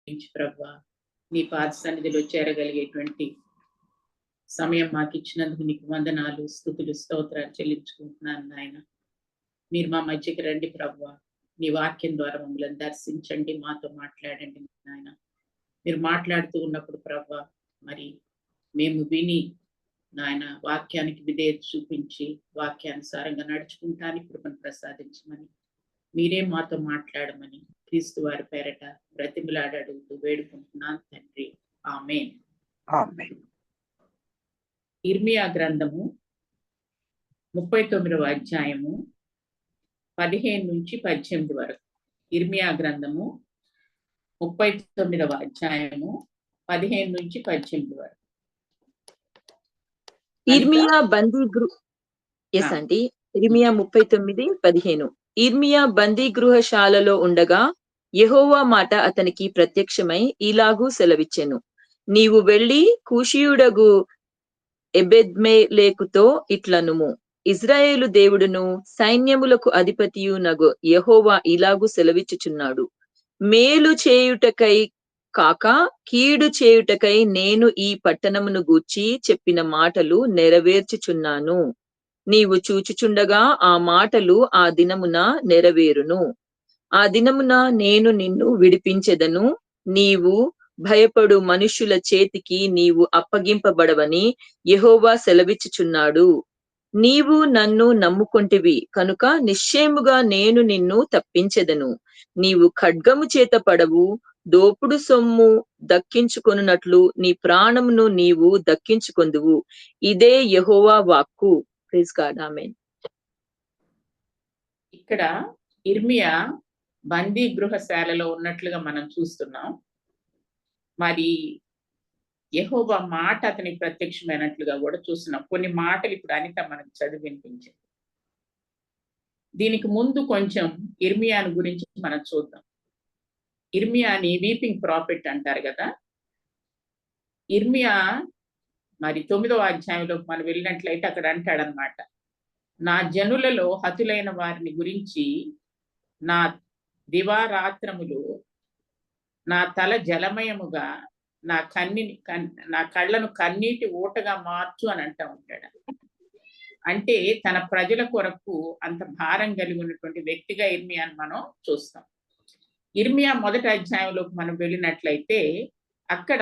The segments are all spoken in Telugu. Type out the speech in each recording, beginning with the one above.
ప్రభువా నీ పాద సన్నిధిలో చేరగలిగేటువంటి సమయం మాకు ఇచ్చినందుకు నీకు వందనాలు, స్తుతులు, స్తోత్రాలు చెల్లించుకుంటున్నాను నాయన. మీరు మా మధ్యకి రండి ప్రభువా, నీ వాక్యం ద్వారా మమ్మల్ని దర్శించండి, మాతో మాట్లాడండి నాయన. మీరు మాట్లాడుతూ ఉన్నప్పుడు ప్రభువా మరి మేము విని నాయన వాక్యానికి విధేయత చూపించి వాక్యానుసారంగా నడుచుకుంటానికి కృపను ప్రసాదించమని, మీరే మాతో మాట్లాడమని క్రీస్తు వారి పేరట బ్రతిమలాడుతూ వేడుకుంటున్నాను తండ్రి, ఆమేన్. ఇర్మియా గ్రంథము 39వ అధ్యాయము 15 నుంచి 18 వరకు. ఇర్మియా గ్రంథము 39వ అధ్యాయము 15 నుంచి 18 వరకు. ఇర్మియా ఇర్మియా 39:15. ఇర్మియా బందీగృహశాలలో ఉండగా యెహోవా మాట అతనికి ప్రత్యక్షమై ఇలాగూ సెలవిచ్చెను, నీవు వెళ్లి కూషీయుడగు ఎబెద్మెలెకుతో ఇట్లనుము, ఇజ్రాయేలు దేవుడును సైన్యములకు అధిపతియునగు యెహోవా ఇలాగూ సెలవిచ్చుచున్నాడు, మేలు చేయుటకై కాక కీడు చేయుటకై నేను ఈ పట్టణమును గూర్చి చెప్పిన మాటలు నెరవేర్చుచున్నాను. నీవు చూచుచుండగా ఆ మాటలు ఆ దినమున నెరవేరును. ఆ దినమున నేను నిన్ను విడిపించెదను, నీవు భయపడు మనుష్యుల చేతికి నీవు అప్పగింపబడవని యెహోవా సెలవిచ్చుచున్నాడు. నీవు నన్ను నమ్ముకొంటివి కనుక నిశ్చయముగా నేను నిన్ను తప్పించెదను. నీవు ఖడ్గము చేత పడవు, దోపుడు సొమ్ము దక్కించుకొనున్నట్లు నీ ప్రాణమును నీవు దక్కించుకొందువు. ఇదే యెహోవా వాక్కు. ప్రైజ్ గాడ్, ఆమేన్. ఇక్కడ ఇర్మియా బందీ గృహశాలలో ఉన్నట్లుగా మనం చూస్తున్నాం. మరి యెహోవా మాట అతనికి ప్రత్యక్షమైనట్లుగా కూడా చూస్తున్నాం. కొన్ని మాటలు ఇప్పుడు అనిత మనకు చదివి వినిపించింది. దీనికి ముందు కొంచెం ఇర్మియాను గురించి మనం చూద్దాం. ఇర్మియాని వీపింగ్ ప్రాఫిట్ అంటారు కదా. ఇర్మియా మరి 9వ అధ్యాయంలో మనం వెళ్ళినట్లయితే అక్కడ అంటాడనమాట, నా జనులలో హతులైన వారిని గురించి నా దివారాత్రములు నా తల జలమయముగా నా కళ్ళను కన్నీటి ఊటగా మార్చు అని అంటూ ఉంటాడు. అంటే తన ప్రజల కొరకు అంత భారం కలిగి ఉన్నటువంటి వ్యక్తిగా ఇర్మియాను మనం చూస్తాం. ఇర్మియా 1వ అధ్యాయంలోకి మనం వెళ్ళినట్లయితే అక్కడ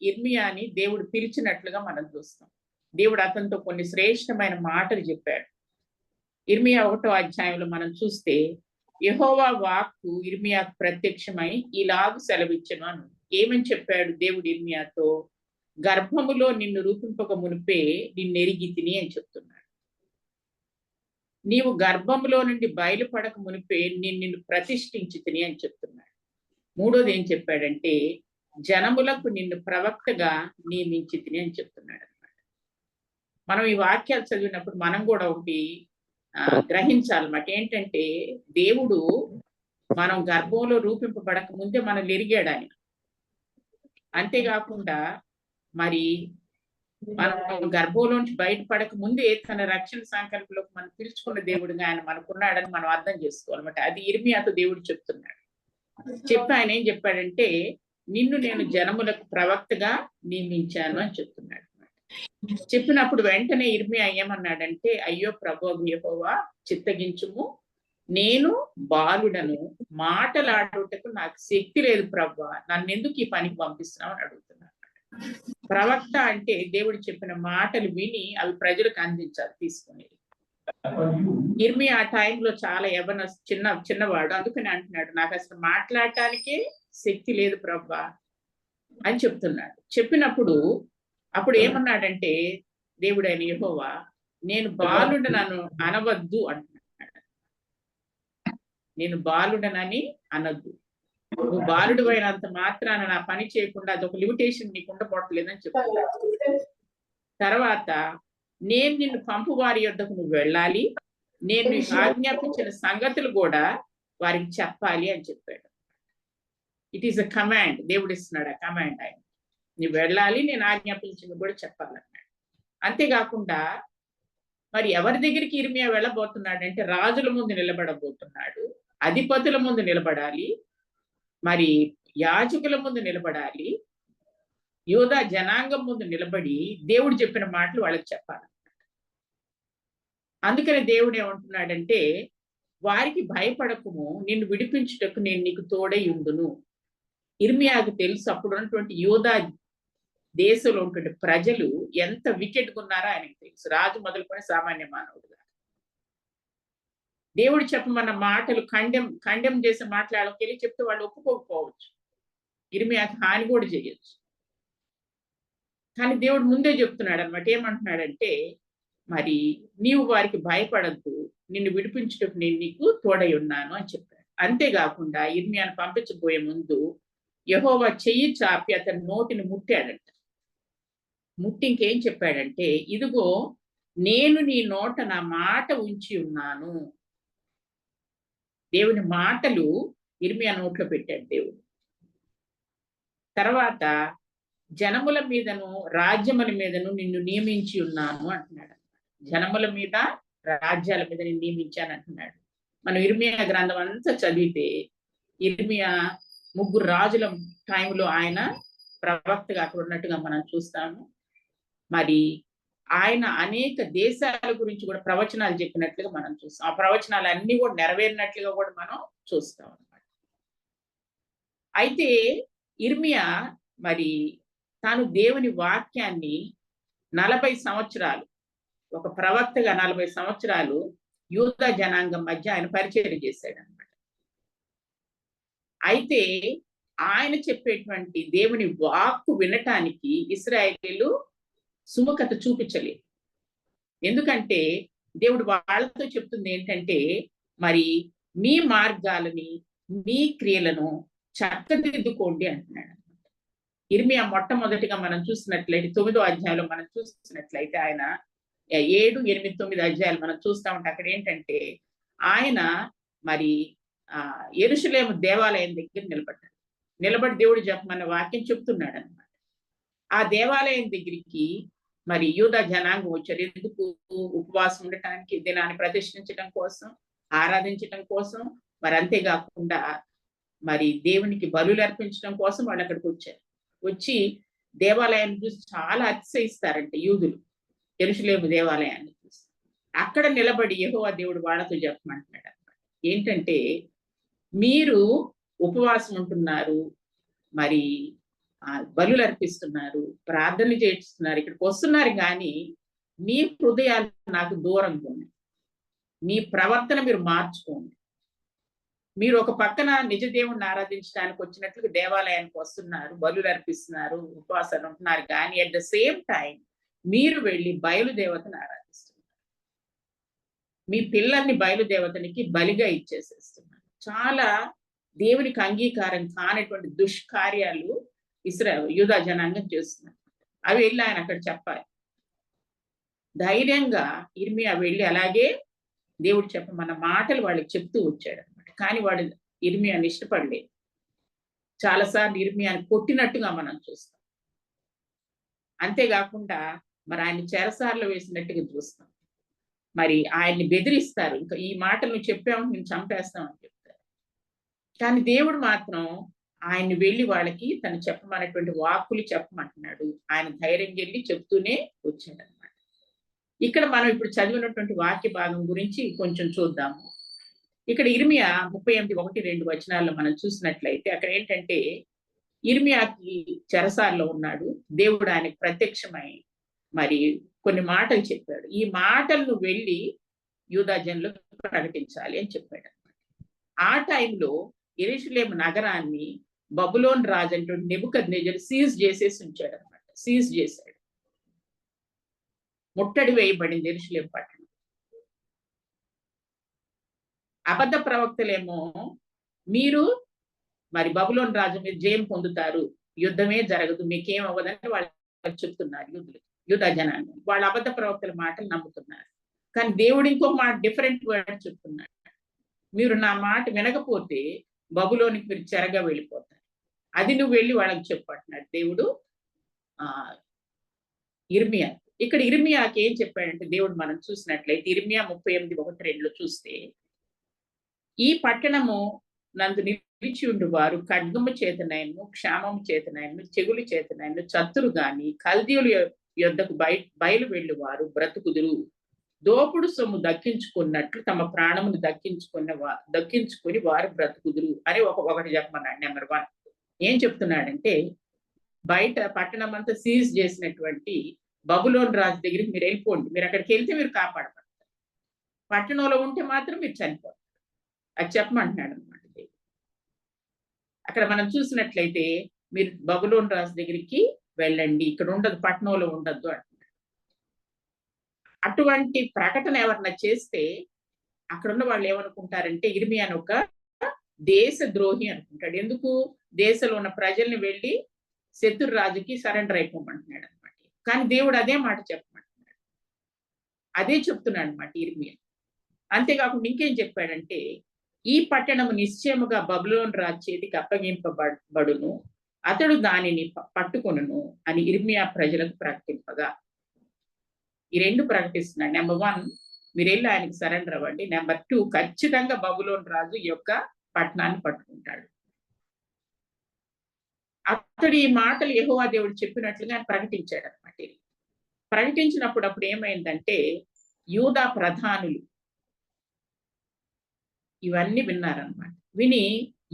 ఇర్మియాని దేవుడు పిలిచినట్లుగా మనం చూస్తాం. దేవుడు అతనితో కొన్ని శ్రేష్టమైన మాటలు చెప్పాడు. ఇర్మియా 1వ అధ్యాయంలో మనం చూస్తే యెహోవా వాక్కు ఇర్మియాకు ప్రత్యక్షమై ఇలాగు సెలవిచ్చెను అని. ఏమని చెప్పాడు దేవుడు ఇర్మియాతో? గర్భములో నిన్ను రూపింపక మునిపే నిన్నెరిగి తిని అని చెప్తున్నాడు. నీవు గర్భములో నుండి బయలుపడక మునిపే నిన్ను ప్రతిష్ఠించి తిని అని చెప్తున్నాడు. మూడోది ఏం చెప్పాడంటే జనములకు నిన్ను ప్రవక్తగా నియమించి తిని అని చెప్తున్నాడు అనమాట. మనం ఈ వాక్యాలు చదివినప్పుడు మనం కూడా ఒకటి గ్రహించాలన్నమాట. ఏంటంటే దేవుడు మనం గర్భంలో రూపింపబడక ముందే మనల్ని ఎరిగాడు ఆయన. అంతేకాకుండా మరి మనం గర్భంలోంచి బయటపడక ముందే తన రక్షణ సంకల్పంలోకి మనం పిలుచుకున్న దేవుడుగా ఆయన మనకున్నాడని మనం అర్థం చేసుకోవాలన్నమాట. అది ఇర్మియాతో దేవుడు చెప్తున్నాడు. చెప్పి ఆయన ఏం చెప్పాడంటే నిన్ను నేను జనములకు ప్రవక్తగా నియమించాను అని చెప్తున్నాడు. చెప్పినప్పుడు వెంటనే ఇర్మియా ఏమన్నాడంటే, అయ్యో ప్రభువు యెహోవా చిత్తగించుము, నేను బాలుడను, మాటలాడుటకు నాకు శక్తి లేదు ప్రభువా, నన్ను ఎందుకు ఈ పనికి పంపిస్తున్నావు అని అడుగుతున్నాడు. ప్రవక్త అంటే దేవుడు చెప్పిన మాటలు విని అవి ప్రజలకు అందించాలి తీసుకునేది. ఇర్మియా ఆ టైంలో చాలా చిన్నవాడు, అందుకని అంటున్నాడు నాకు అసలు మాట్లాడటానికే శక్తి లేదు ప్రభువా అని చెప్తున్నాడు. చెప్పినప్పుడు అప్పుడు ఏమన్నాడంటే దేవుడు అయిన యెహోవా, నేను బాలుడనను అనవద్దు అంటున్నాడు. నేను బాలుడనని అనద్దు, నువ్వు బాలుడు అయినంత మాత్రాన నా పని చేయకుండా అదొక లిమిటేషన్ నీకు ఉండబోట్లేదని చెప్తున్నాడు. తర్వాత నేను నిన్ను పంపు వారి యొద్దకు నువ్వు వెళ్ళాలి, నేను నీకు ఆజ్ఞాపించిన సంగతులు కూడా వారికి చెప్పాలి అని చెప్పాడు. It is a command. దేవుడు ఇస్తున్నాడు ఆ కమాండ్. ఆయన నువ్వు వెళ్ళాలి, నేను ఆజ్ఞాపించింది కూడా చెప్పాలన్నాడు. అంతేకాకుండా మరి ఎవరి దగ్గరికి ఇర్మియా వెళ్ళబోతున్నాడంటే రాజుల ముందు నిలబడబోతున్నాడు, అధిపతుల ముందు నిలబడాలి, మరి యాజకుల ముందు నిలబడాలి, యూదా జనాంగం ముందు నిలబడి దేవుడు చెప్పిన మాటలు వాళ్ళకి చెప్పాలి. అందుకని దేవుడు ఏమంటున్నాడంటే, వారికి భయపడకుము, నిన్ను విడిపించుటకు నేను నీకు తోడై ఉండును. ఇర్మియాకు తెలుసు అప్పుడు ఉన్నటువంటి యూదా దేశంలో ఉన్నటువంటి ప్రజలు ఎంత వికెట్గా ఉన్నారో ఆయనకు తెలుసు, రాజు మొదలుకొని సామాన్య మానవుడుగా. దేవుడు చెప్పమన్న మాటలు ఖండెం చేసే మాట్లాడకి వెళ్ళి చెప్తే వాళ్ళు ఒప్పుకోకపోవచ్చు, ఇర్మియాకి హాని కూడా చేయొచ్చు. కానీ దేవుడు ముందే చెప్తున్నాడు అనమాట. ఏమంటున్నాడంటే, మరి నీవు వారికి భయపడద్దు, నిన్ను విడిపించుటకు నేను నీకు తోడై ఉన్నాను అని చెప్పాడు. అంతేకాకుండా ఇర్మియాను పంపించబోయే ముందు యెహోవా చెయ్యి చాపి అతని నోటిని ముట్టాడంట. ముట్టి ఇంకేం చెప్పాడంటే, ఇదిగో నేను నీ నోట నా మాట ఉంచి ఉన్నాను. దేవుని మాటలు ఇర్మియా నోట్లో పెట్టాడు దేవుడు. తర్వాత జనముల మీదను రాజ్యముల మీదను నిన్ను నియమించి ఉన్నాను అంటున్నాడు. జనముల మీద రాజ్యాల మీద నేను నియమించాను అంటున్నాడు. మనం ఇర్మియా గ్రంథం అంతా చదివితే ఇర్మియా 3 రాజుల టైంలో ఆయన ప్రవక్తగా అక్కడ ఉన్నట్టుగా మనం చూస్తాము. మరి ఆయన అనేక దేశాల గురించి కూడా ప్రవచనాలు చెప్పినట్లుగా మనం చూస్తాం. ఆ ప్రవచనాలు అన్ని కూడా నెరవేరినట్లుగా కూడా మనం చూస్తాం అన్నమాట. అయితే ఇర్మియా మరి తాను దేవుని వాక్యాన్ని 40 సంవత్సరాలు, ఒక ప్రవక్తగా 40 సంవత్సరాలు యూదా జనాంగం మధ్య ఆయన పరిచయం చేశాడు అనమాట. అయితే ఆయన చెప్పేటువంటి దేవుని వాక్కు వినటానికి ఇశ్రాయేలీయులు సుముఖత చూపించలేదు. ఎందుకంటే దేవుడు వాళ్ళతో చెప్తుంది ఏంటంటే, మరి మీ మార్గాలని మీ క్రియలను చక్కదిద్దుకోండి అంటున్నాడు. ఇర్మియా మొట్టమొదటిగా మనం చూసినట్లయితే 9వ అధ్యాయంలో మనం చూసినట్లయితే ఆయన 7, 8, 9 అధ్యాయాలు మనం చూస్తా ఉంటే అక్కడ ఏంటంటే ఆయన మరి యెరూషలేము దేవాలయం దగ్గర నిలబడి దేవుడు చెప్పమన్న వాక్యం చెప్తున్నాడు అనమాట. ఆ దేవాలయం దగ్గరికి మరి యూదా జనాంగం వచ్చారు. ఎందుకు? ఉపవాసం ఉండటానికి, దినాన్ని ప్రతిష్ఠించడం కోసం, ఆరాధించడం కోసం, మరి అంతేకాకుండా మరి దేవునికి బలులు అర్పించడం కోసం వాళ్ళు అక్కడికి వచ్చారు. వచ్చి దేవాలయాన్ని చూసి చాలా అతిశయిస్తారంటే యూదులు, యెరూషలేము దేవాలయాన్ని చూసి. అక్కడ నిలబడి యెహోవా దేవుడు వాళ్ళతో చెప్పమంటున్నాడు అనమాట. ఏంటంటే, మీరు ఉపవాసం ఉంటున్నారు, మరి బలులు అర్పిస్తున్నారు, ప్రార్థనలు చేస్తున్నారు, ఇక్కడికి వస్తున్నారు, కానీ మీ హృదయాలు నాకు దూరంగా ఉన్నాయి. మీ ప్రవర్తన మీరు మార్చుకోండి. మీరు ఒక పక్కన నిజ దేవుణ్ణి ఆరాధించడానికి వచ్చినట్లు దేవాలయానికి వస్తున్నారు, బలులు అర్పిస్తున్నారు, ఉపవాసాలు ఉంటున్నారు, కానీ అట్ ద సేమ్ టైం మీరు వెళ్ళి బయలుదేవతను ఆరాధిస్తున్నారు. మీ పిల్లల్ని బయలుదేవతనికి బలిగా ఇచ్చేసేస్తున్నారు. చాలా దేవునికి అంగీకారం కానటువంటి దుష్కార్యాలు యూదా జనాంగం చేస్తున్నారు. అవి వెళ్ళి ఆయన అక్కడ చెప్పాలి. ధైర్యంగా ఇర్మియా వెళ్ళి అలాగే దేవుడు చెప్పమన్న మాటలు వాళ్ళకి చెప్తూ వచ్చాడు అనమాట. కానీ వాడు ఇర్మియాని ఇష్టపడలేదు. చాలాసార్లు ఇర్మియాని కొట్టినట్టుగా మనం చూస్తాం. అంతేకాకుండా మరి ఆయన చెరసార్లు వేసినట్టుగా చూస్తాం. మరి ఆయన్ని బెదిరిస్తారు, ఇంకా ఈ మాటలు నువ్వు చెప్పావు నేను చంపేస్తామని చెప్తారు. కానీ దేవుడు మాత్రం ఆయన్ని వెళ్ళి వాళ్ళకి తను చెప్పమన్నటువంటి వాక్కులు చెప్పమంటున్నాడు. ఆయన ధైర్యం వెళ్ళి చెప్తూనే వచ్చాడు అనమాట. ఇక్కడ మనం ఇప్పుడు చదివినటువంటి వాక్య భాగం గురించి కొంచెం చూద్దాము. ఇక్కడ ఇర్మియా 38:1-2 వచనాల్లో మనం చూసినట్లయితే అక్కడ ఏంటంటే, ఇర్మియాకి చెరసాల్లో ఉన్నాడు. దేవుడు ఆయనకు ప్రత్యక్షమై మరి కొన్ని మాటలు చెప్పాడు. ఈ మాటలను వెళ్ళి యూదా జనులకు ప్రకటించాలి అని చెప్పాడు అనమాట. ఆ టైంలో యెరూషలేము నగరాన్ని బబులోన్ రాజు అంటే నెబుకద్నెజరు సీజ్ చేసేసి ఉంచాడు అనమాట. సీజ్ చేశాడు, ముట్టడి వేయబడింది యెరూషలేము పట్టణం. అబద్ధ ప్రవక్తలేమో మీరు మరి బబులోన్ రాజు మీద జయం పొందుతారు, యుద్ధమే జరగదు, మీకేం అవ్వదని వాళ్ళు చెప్తున్నారు యూదా జనాంగం. వాళ్ళ అబద్ధ ప్రవక్తల మాటలు నమ్ముతున్నారు. కానీ దేవుడు ఇంకో మాట, డిఫరెంట్ వర్డ్ చెప్తున్నాడు. మీరు నా మాట వినకపోతే బబులోనికి మీరు చెరగా వెళ్ళిపోతారు, అది నువ్వు వెళ్ళి వాళ్ళకి చెప్పంటున్నాడు దేవుడు ఇర్మియా. ఇక్కడ ఇర్మియాకి ఏం చెప్పాడంటే దేవుడు మనం చూసినట్లయితే ఇర్మియా 38:1-2 చూస్తే, ఈ పట్టణము నందు నిలిచి ఉండు వారు ఖడ్గము చేతనైను క్షామము చేతనైను చెగులు చేతనైను చత్తురు గాని కల్దీయుల యొద్దకు బయలు వెళ్ళు వారు బ్రతుకుదురు. దోపుడు సొమ్ము దక్కించుకున్నట్లు తమ ప్రాణమును దక్కించుకొని వారు బ్రతుకుదురు అని ఒకటి చెప్పమన్నాడు. నెంబర్ 1 ఏం చెప్తున్నాడంటే, బయట పట్టణం అంతా సీజ్ చేసినటువంటి బబులోన్ రాజు దగ్గరికి మీరు వెళ్ళిపోండి. మీరు అక్కడికి వెళ్తే మీరు కాపాడబడతారు. పట్టణంలో ఉంటే మాత్రం మీరు చనిపోతారు. అది చెప్పమంటున్నాడు అనమాట. అక్కడ మనం చూసినట్లయితే మీరు బబులోన్ రాజు దగ్గరికి వెళ్ళండి, ఇక్కడ ఉండదు, పట్టణంలో ఉండద్దు అంటున్నాడు. అటువంటి ప్రకటన ఎవరన్నా చేస్తే అక్కడ ఉన్న వాళ్ళు ఏమనుకుంటారంటే ఇర్మియాను ఒక దేశ ద్రోహి అనుకుంటాడు. ఎందుకు? దేశంలో ఉన్న ప్రజల్ని వెళ్ళి శత్రు రాజుకి సరెండర్ అయిపోమంటున్నాడు అనమాట. కానీ దేవుడు అదే మాట చెప్పమంటున్నాడు, అదే చెప్తున్నాడు అనమాట ఇర్మియా. అంతేకాకుండా ఇంకేం చెప్పాడంటే, ఈ పట్టణము నిశ్చయముగా బబులోను రాజు చేతికి అప్పగింపబడును, అతడు దానిని పట్టుకొనును అని ఇర్మియా ప్రజలకు ప్రకటింపగా. ఈ 2 ప్రకటిస్తున్నాడు. నెంబర్ 1 మీరు వెళ్ళి ఆయనకి సరెండర్ అవ్వండి. నెంబర్ 2 ఖచ్చితంగా బబులోను రాజు యొక్క పట్టణాన్ని పట్టుకుంటాడు. అతడు ఈ మాటలు యెహోవా దేవుడు చెప్పినట్లుగా ప్రకటించాడు అనమాట. ప్రకటించినప్పుడు అప్పుడు ఏమైందంటే, యూదా ప్రధానులు ఇవన్నీ విన్నారనమాట. విని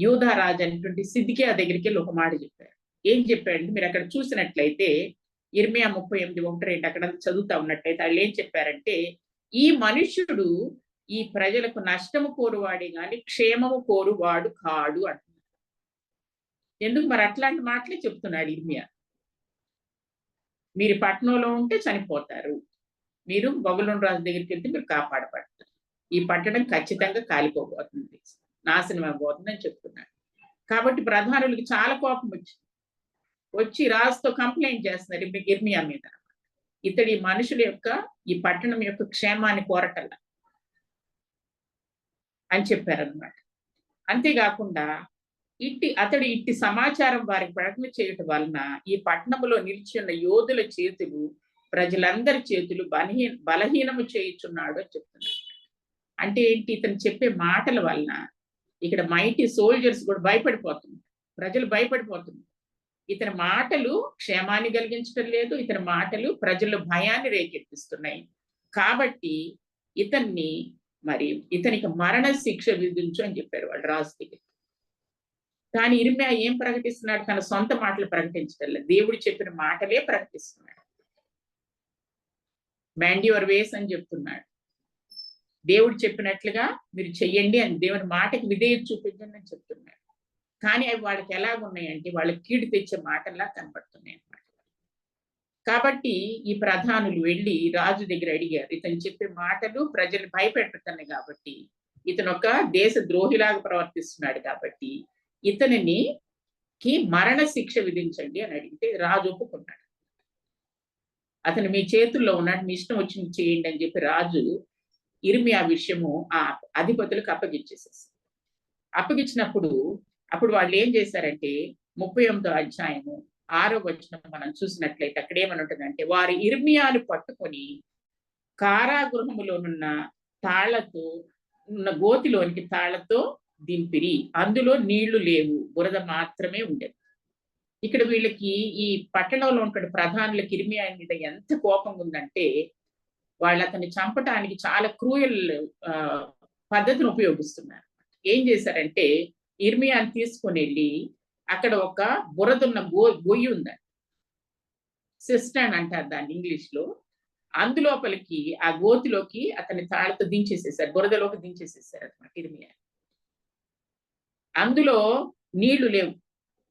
యూదా రాజు అనేటువంటి సిద్కియా దగ్గరికి వెళ్ళి ఒక మాట చెప్పారు. ఏం చెప్పాడంటే, మీరు అక్కడ చూసినట్లయితే ఇర్మియా 38:1-2 అక్కడ చదువుతా ఉన్నట్లయితే వాళ్ళు ఏం చెప్పారంటే, ఈ మనుష్యుడు ఈ ప్రజలకు నష్టము కోరువాడే గాని క్షేమము కోరువాడు కాడు అంటున్నారు. ఎందుకు మరి అట్లాంటి మాటలే చెప్తున్నాడు ఇర్మియా. మీరు పట్టణంలో ఉంటే చనిపోతారు, మీరు బబులోను రాజు దగ్గరికి వెళ్తే మీరు కాపాడబడతారు, ఈ పట్టణం ఖచ్చితంగా కాలిపోబోతుంది, నాశనం అయిపోతుందని చెప్తున్నాడు. కాబట్టి ప్రధానులకి చాలా కోపం వచ్చి రాజుతో కంప్లైంట్ చేస్తున్నారు ఇర్మియా మీద. ఇతడి మనుషుల యొక్క ఈ పట్టణం యొక్క క్షేమాన్ని కోరటల్లా అని చెప్పారనమాట. అంతేకాకుండా అతడు ఇట్టి సమాచారం వారికి ప్రకటన చేయటం వలన ఈ పట్టణంలో నిలిచి ఉన్న యోధుల చేతులు ప్రజలందరి చేతులు బలహీనము చేయుచున్నాడు అని చెప్తున్నాడు. అంటే ఏంటి? ఇతను చెప్పే మాటల వలన ఇక్కడ మైటీ సోల్జర్స్ కూడా భయపడిపోతున్నారు, ప్రజలు భయపడిపోతున్నారు. ఇతని మాటలు క్షేమాన్ని కలిగించడం లేదు, ఇతని మాటలు ప్రజల్లో భయాన్ని రేకెత్తిస్తున్నాయి. కాబట్టి ఇతనికి మరణ శిక్ష విధించు అని చెప్పారు వాళ్ళు రాజు దగ్గర. కానీ ఇర్మియా ఏం ప్రకటిస్తున్నాడు? తన సొంత మాటలు ప్రకటించడం లేదు, దేవుడు చెప్పిన మాటలే ప్రకటిస్తున్నాడు. మైండ్ యువర్ వేస్ అని చెప్తున్నాడు. దేవుడు చెప్పినట్లుగా మీరు చెయ్యండి అని, దేవుని మాటకి విధేయత చూపించండి అని చెప్తున్నాడు. కానీ అవి వాళ్ళకి ఎలాగున్నాయంటే వాళ్ళకి కీడు తెచ్చే మాటల్లా కనపడుతున్నాయి అన్నమాట. కాబట్టి ఈ ప్రధానులు వెళ్ళి రాజు దగ్గర అడిగారు, ఇతను చెప్పే మాటలు ప్రజలు భయపెడుతున్నాయి కాబట్టి, ఇతను ఒక దేశ ద్రోహిలాగా ప్రవర్తిస్తున్నాడు కాబట్టి ఇతనికి మరణ శిక్ష విధించండి అని అడిగితే రాజు ఒప్పుకున్నాడు. అతను మీ చేతుల్లో ఉన్నాడు, మీ ఇష్టం వచ్చింది చేయండి అని చెప్పి రాజు ఇర్మియా విషయము ఆ అధిపతులకు అప్పగించినప్పుడు వాళ్ళు ఏం చేశారంటే 38వ అధ్యాయము 6వ వచనం మనం చూసినట్లయితే అక్కడ ఏమని ఉంటుందంటే, వారు ఇర్మియాను పట్టుకొని కారాగృహములోనున్న తాళ్లతో ఉన్న గోతిలోనికి తాళ్లతో దింపిరి, అందులో నీళ్లు లేవు, బురద మాత్రమే ఉండేది. ఇక్కడ వీళ్ళకి ఈ పట్టణంలో ఉన్న ప్రధానులకి ఇర్మియా మీద ఎంత కోపం ఉందంటే, వాళ్ళు అతన్ని చంపటానికి చాలా క్రూయల్ పద్ధతిని ఉపయోగిస్తున్నారు. ఏం చేశారంటే, ఇర్మియాని తీసుకొని వెళ్ళి అక్కడ ఒక బురదున్న గొయ్యి ఉందండి, సిస్టర్న్ అంటారు దాన్ని ఇంగ్లీష్ లో. అందులోపలికి ఆ గోతిలోకి అతని తాళతో దించేసేసారు, బురదలోకి దించేసేసారు అనమాట ఇర్మియా. అందులో నీళ్లు లేవు,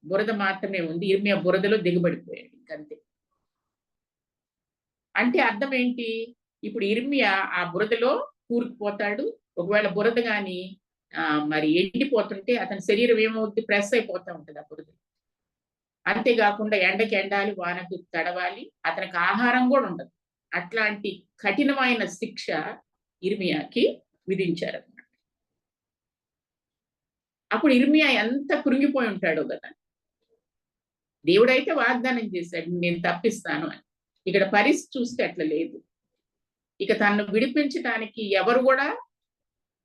బురద మాత్రమే ఉంది. ఇర్మియా బురదలో దిగబడిపోయాడు ఇంకంతే. అంటే అర్థం ఏంటి? ఇప్పుడు ఇర్మియా ఆ బురదలో కూరుకుపోతాడు. ఒకవేళ బురద గాని మరి ఎండిపోతుంటే అతని శరీరం ఏమవుతుంది? ప్రెస్ అయిపోతూ ఉంటుంది ఆ బురద. అంతేకాకుండా ఎండకి ఎండాలి, వానకు తడవాలి, అతనికి ఆహారం కూడా ఉండదు. అట్లాంటి కఠినమైన శిక్ష ఇర్మియాకి విధించారు. అప్పుడు ఇర్మియా ఎంత కృంగిపోయి ఉంటాడో కదా. దేవుడైతే వాగ్దానం చేశాడు, నేను తప్పిస్తాను అని. ఇక్కడ పరిస్థితి చూస్తే అట్లా లేదు. ఇక తనను విడిపించడానికి ఎవరు కూడా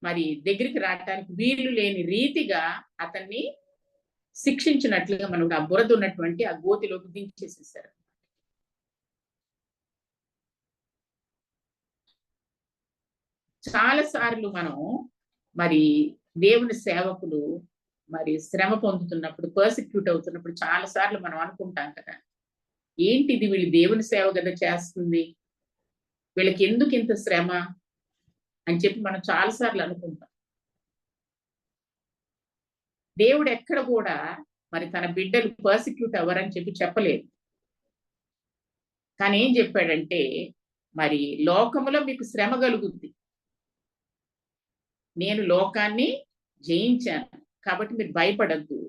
మరి దగ్గరికి రావటానికి వీలు లేని రీతిగా అతన్ని శిక్షించినట్లుగా మనం ఆ బురద ఉన్నటువంటి ఆ గోతిలోకి దించేసేసారు. చాలా సార్లు మనం మరి దేవుని సేవకులు మరి శ్రమ పొందుతున్నప్పుడు, పర్సిక్యూట్ అవుతున్నప్పుడు చాలా సార్లు మనం అనుకుంటాం కదా, ఏంటిది వీళ్ళు దేవుని సేవ కదా చేస్తుంది, వీళ్ళకి ఎందుకు ఇంత శ్రమ అని చెప్పి మనం చాలా సార్లు అనుకుంటాం. దేవుడు ఎక్కడ కూడా మరి తన బిడ్డలు పర్సిక్యూట్ అవ్వరని చెప్పి చెప్పలేదు. కానీ ఏం చెప్పాడంటే, మరి లోకములో మీకు శ్రమ కలుగుద్ది, నేను లోకాన్ని జయించాను కాబట్టి మీరు భయపడద్దు,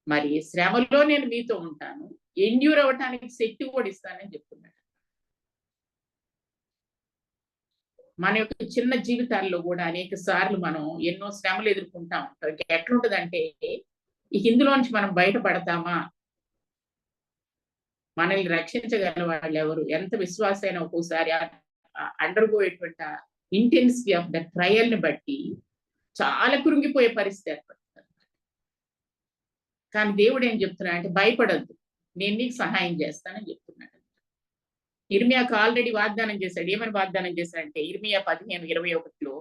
మరి శ్రమలో నేను మీతో ఉంటాను, ఎండ్యూర్ అవ్వటానికి శక్తి కూడా ఇస్తానని చెప్తున్నాడు. మన యొక్క చిన్న జీవితాల్లో కూడా అనేక సార్లు మనం ఎన్నో శ్రమలు ఎదుర్కొంటాం. ఎట్లుంటదంటే, ఇందులో నుంచి మనం బయటపడతామా, మనల్ని రక్షించగల వాళ్ళు ఎవరు, ఎంత విశ్వాసైనా ఒక్కోసారి అండర్గోయేటువంటి ఇంటెన్సిటీ ఆఫ్ ద ట్రయల్ ని బట్టి చాలా కృంగిపోయే పరిస్థితి ఏర్పడుతుంది. కానీ దేవుడు ఏం చెప్తున్నాడు అంటే, భయపడద్దు, నేను నీకు సహాయం చేస్తానని చెప్తున్నాడు. ఇర్మియాకు ఆల్రెడీ వాగ్దానం చేశాడు. ఏమని వాగ్దానం చేశాడంటే, ఇర్మియా 15:21లో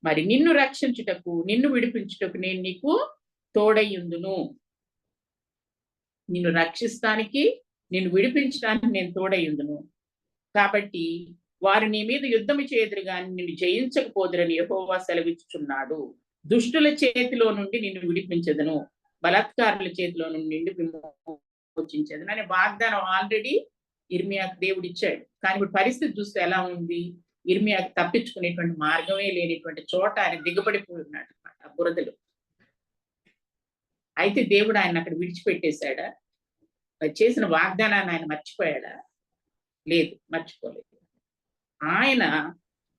మరి నిన్ను రక్షించుటకు, నిన్ను విడిపించుటకు నేను నీకు తోడయ్యుందును, నిన్ను రక్షిస్తానికి, నిన్ను విడిపించడానికి నేను తోడయ్యుందును, కాబట్టి వారు నీ మీద యుద్ధము చేదురు గాని నిన్ను జయించకపోదురని యెహోవా సెలవిచ్చుచున్నాడు. దుష్టుల చేతిలో నుండి నిన్ను విడిపించదును, బలాత్కారుల చేతిలో నుండి విమోచించదును అనే వాగ్దానం ఆల్రెడీ ఇర్మియాకు దేవుడు ఇచ్చాడు. కానీ ఇప్పుడు పరిస్థితి చూస్తే ఎలా ఉంది, ఇర్మియాకు తప్పించుకునేటువంటి మార్గమే లేనిటువంటి చోట ఆయన దిగబడిపోయి ఉన్నాడు అన్నమాట, ఆ బురదలో. అయితే దేవుడు ఆయన అక్కడ విడిచిపెట్టేశాడా, చేసిన వాగ్దానాన్ని ఆయన మర్చిపోయాడా? లేదు, మర్చిపోలేదు. ఆయన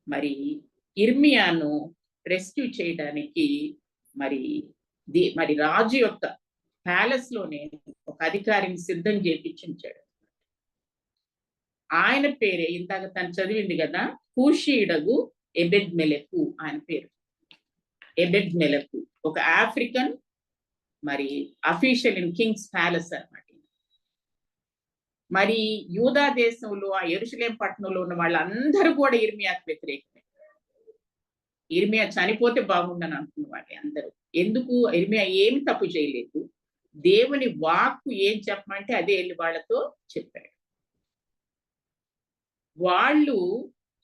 మరి ఇర్మియాను రెస్క్యూ చేయడానికి మరి రాజు యొక్క ప్యాలెస్ లోనే ఒక అధికారిని సిద్ధం చేయించాడు. ఆయన పేరే ఇందాక తను చదివింది కదా, కూషీయుడగు ఎబెద్మెలెకు ఆయన పేరు. ఎబెద్మెలెకు ఒక ఆఫ్రికన్ మరి అఫీషియల్ ఇన్ కింగ్స్ ప్యాలెస్ అన్నమాట. మరి యూదా దేశంలో ఆ యెరూషలేం పట్టణంలో ఉన్న వాళ్ళందరూ కూడా ఇర్మియాకు వ్యతిరేకమే. ఇర్మియా చనిపోతే బాగుండని అనుకున్న వాళ్ళు అందరూ. ఎందుకు? ఇర్మియా ఏమి తప్పు చేయలేదు, దేవుని వాక్కు ఏం చెప్పమంటే అదే వెళ్ళి వాళ్ళతో చెప్పాడు. వాళ్ళు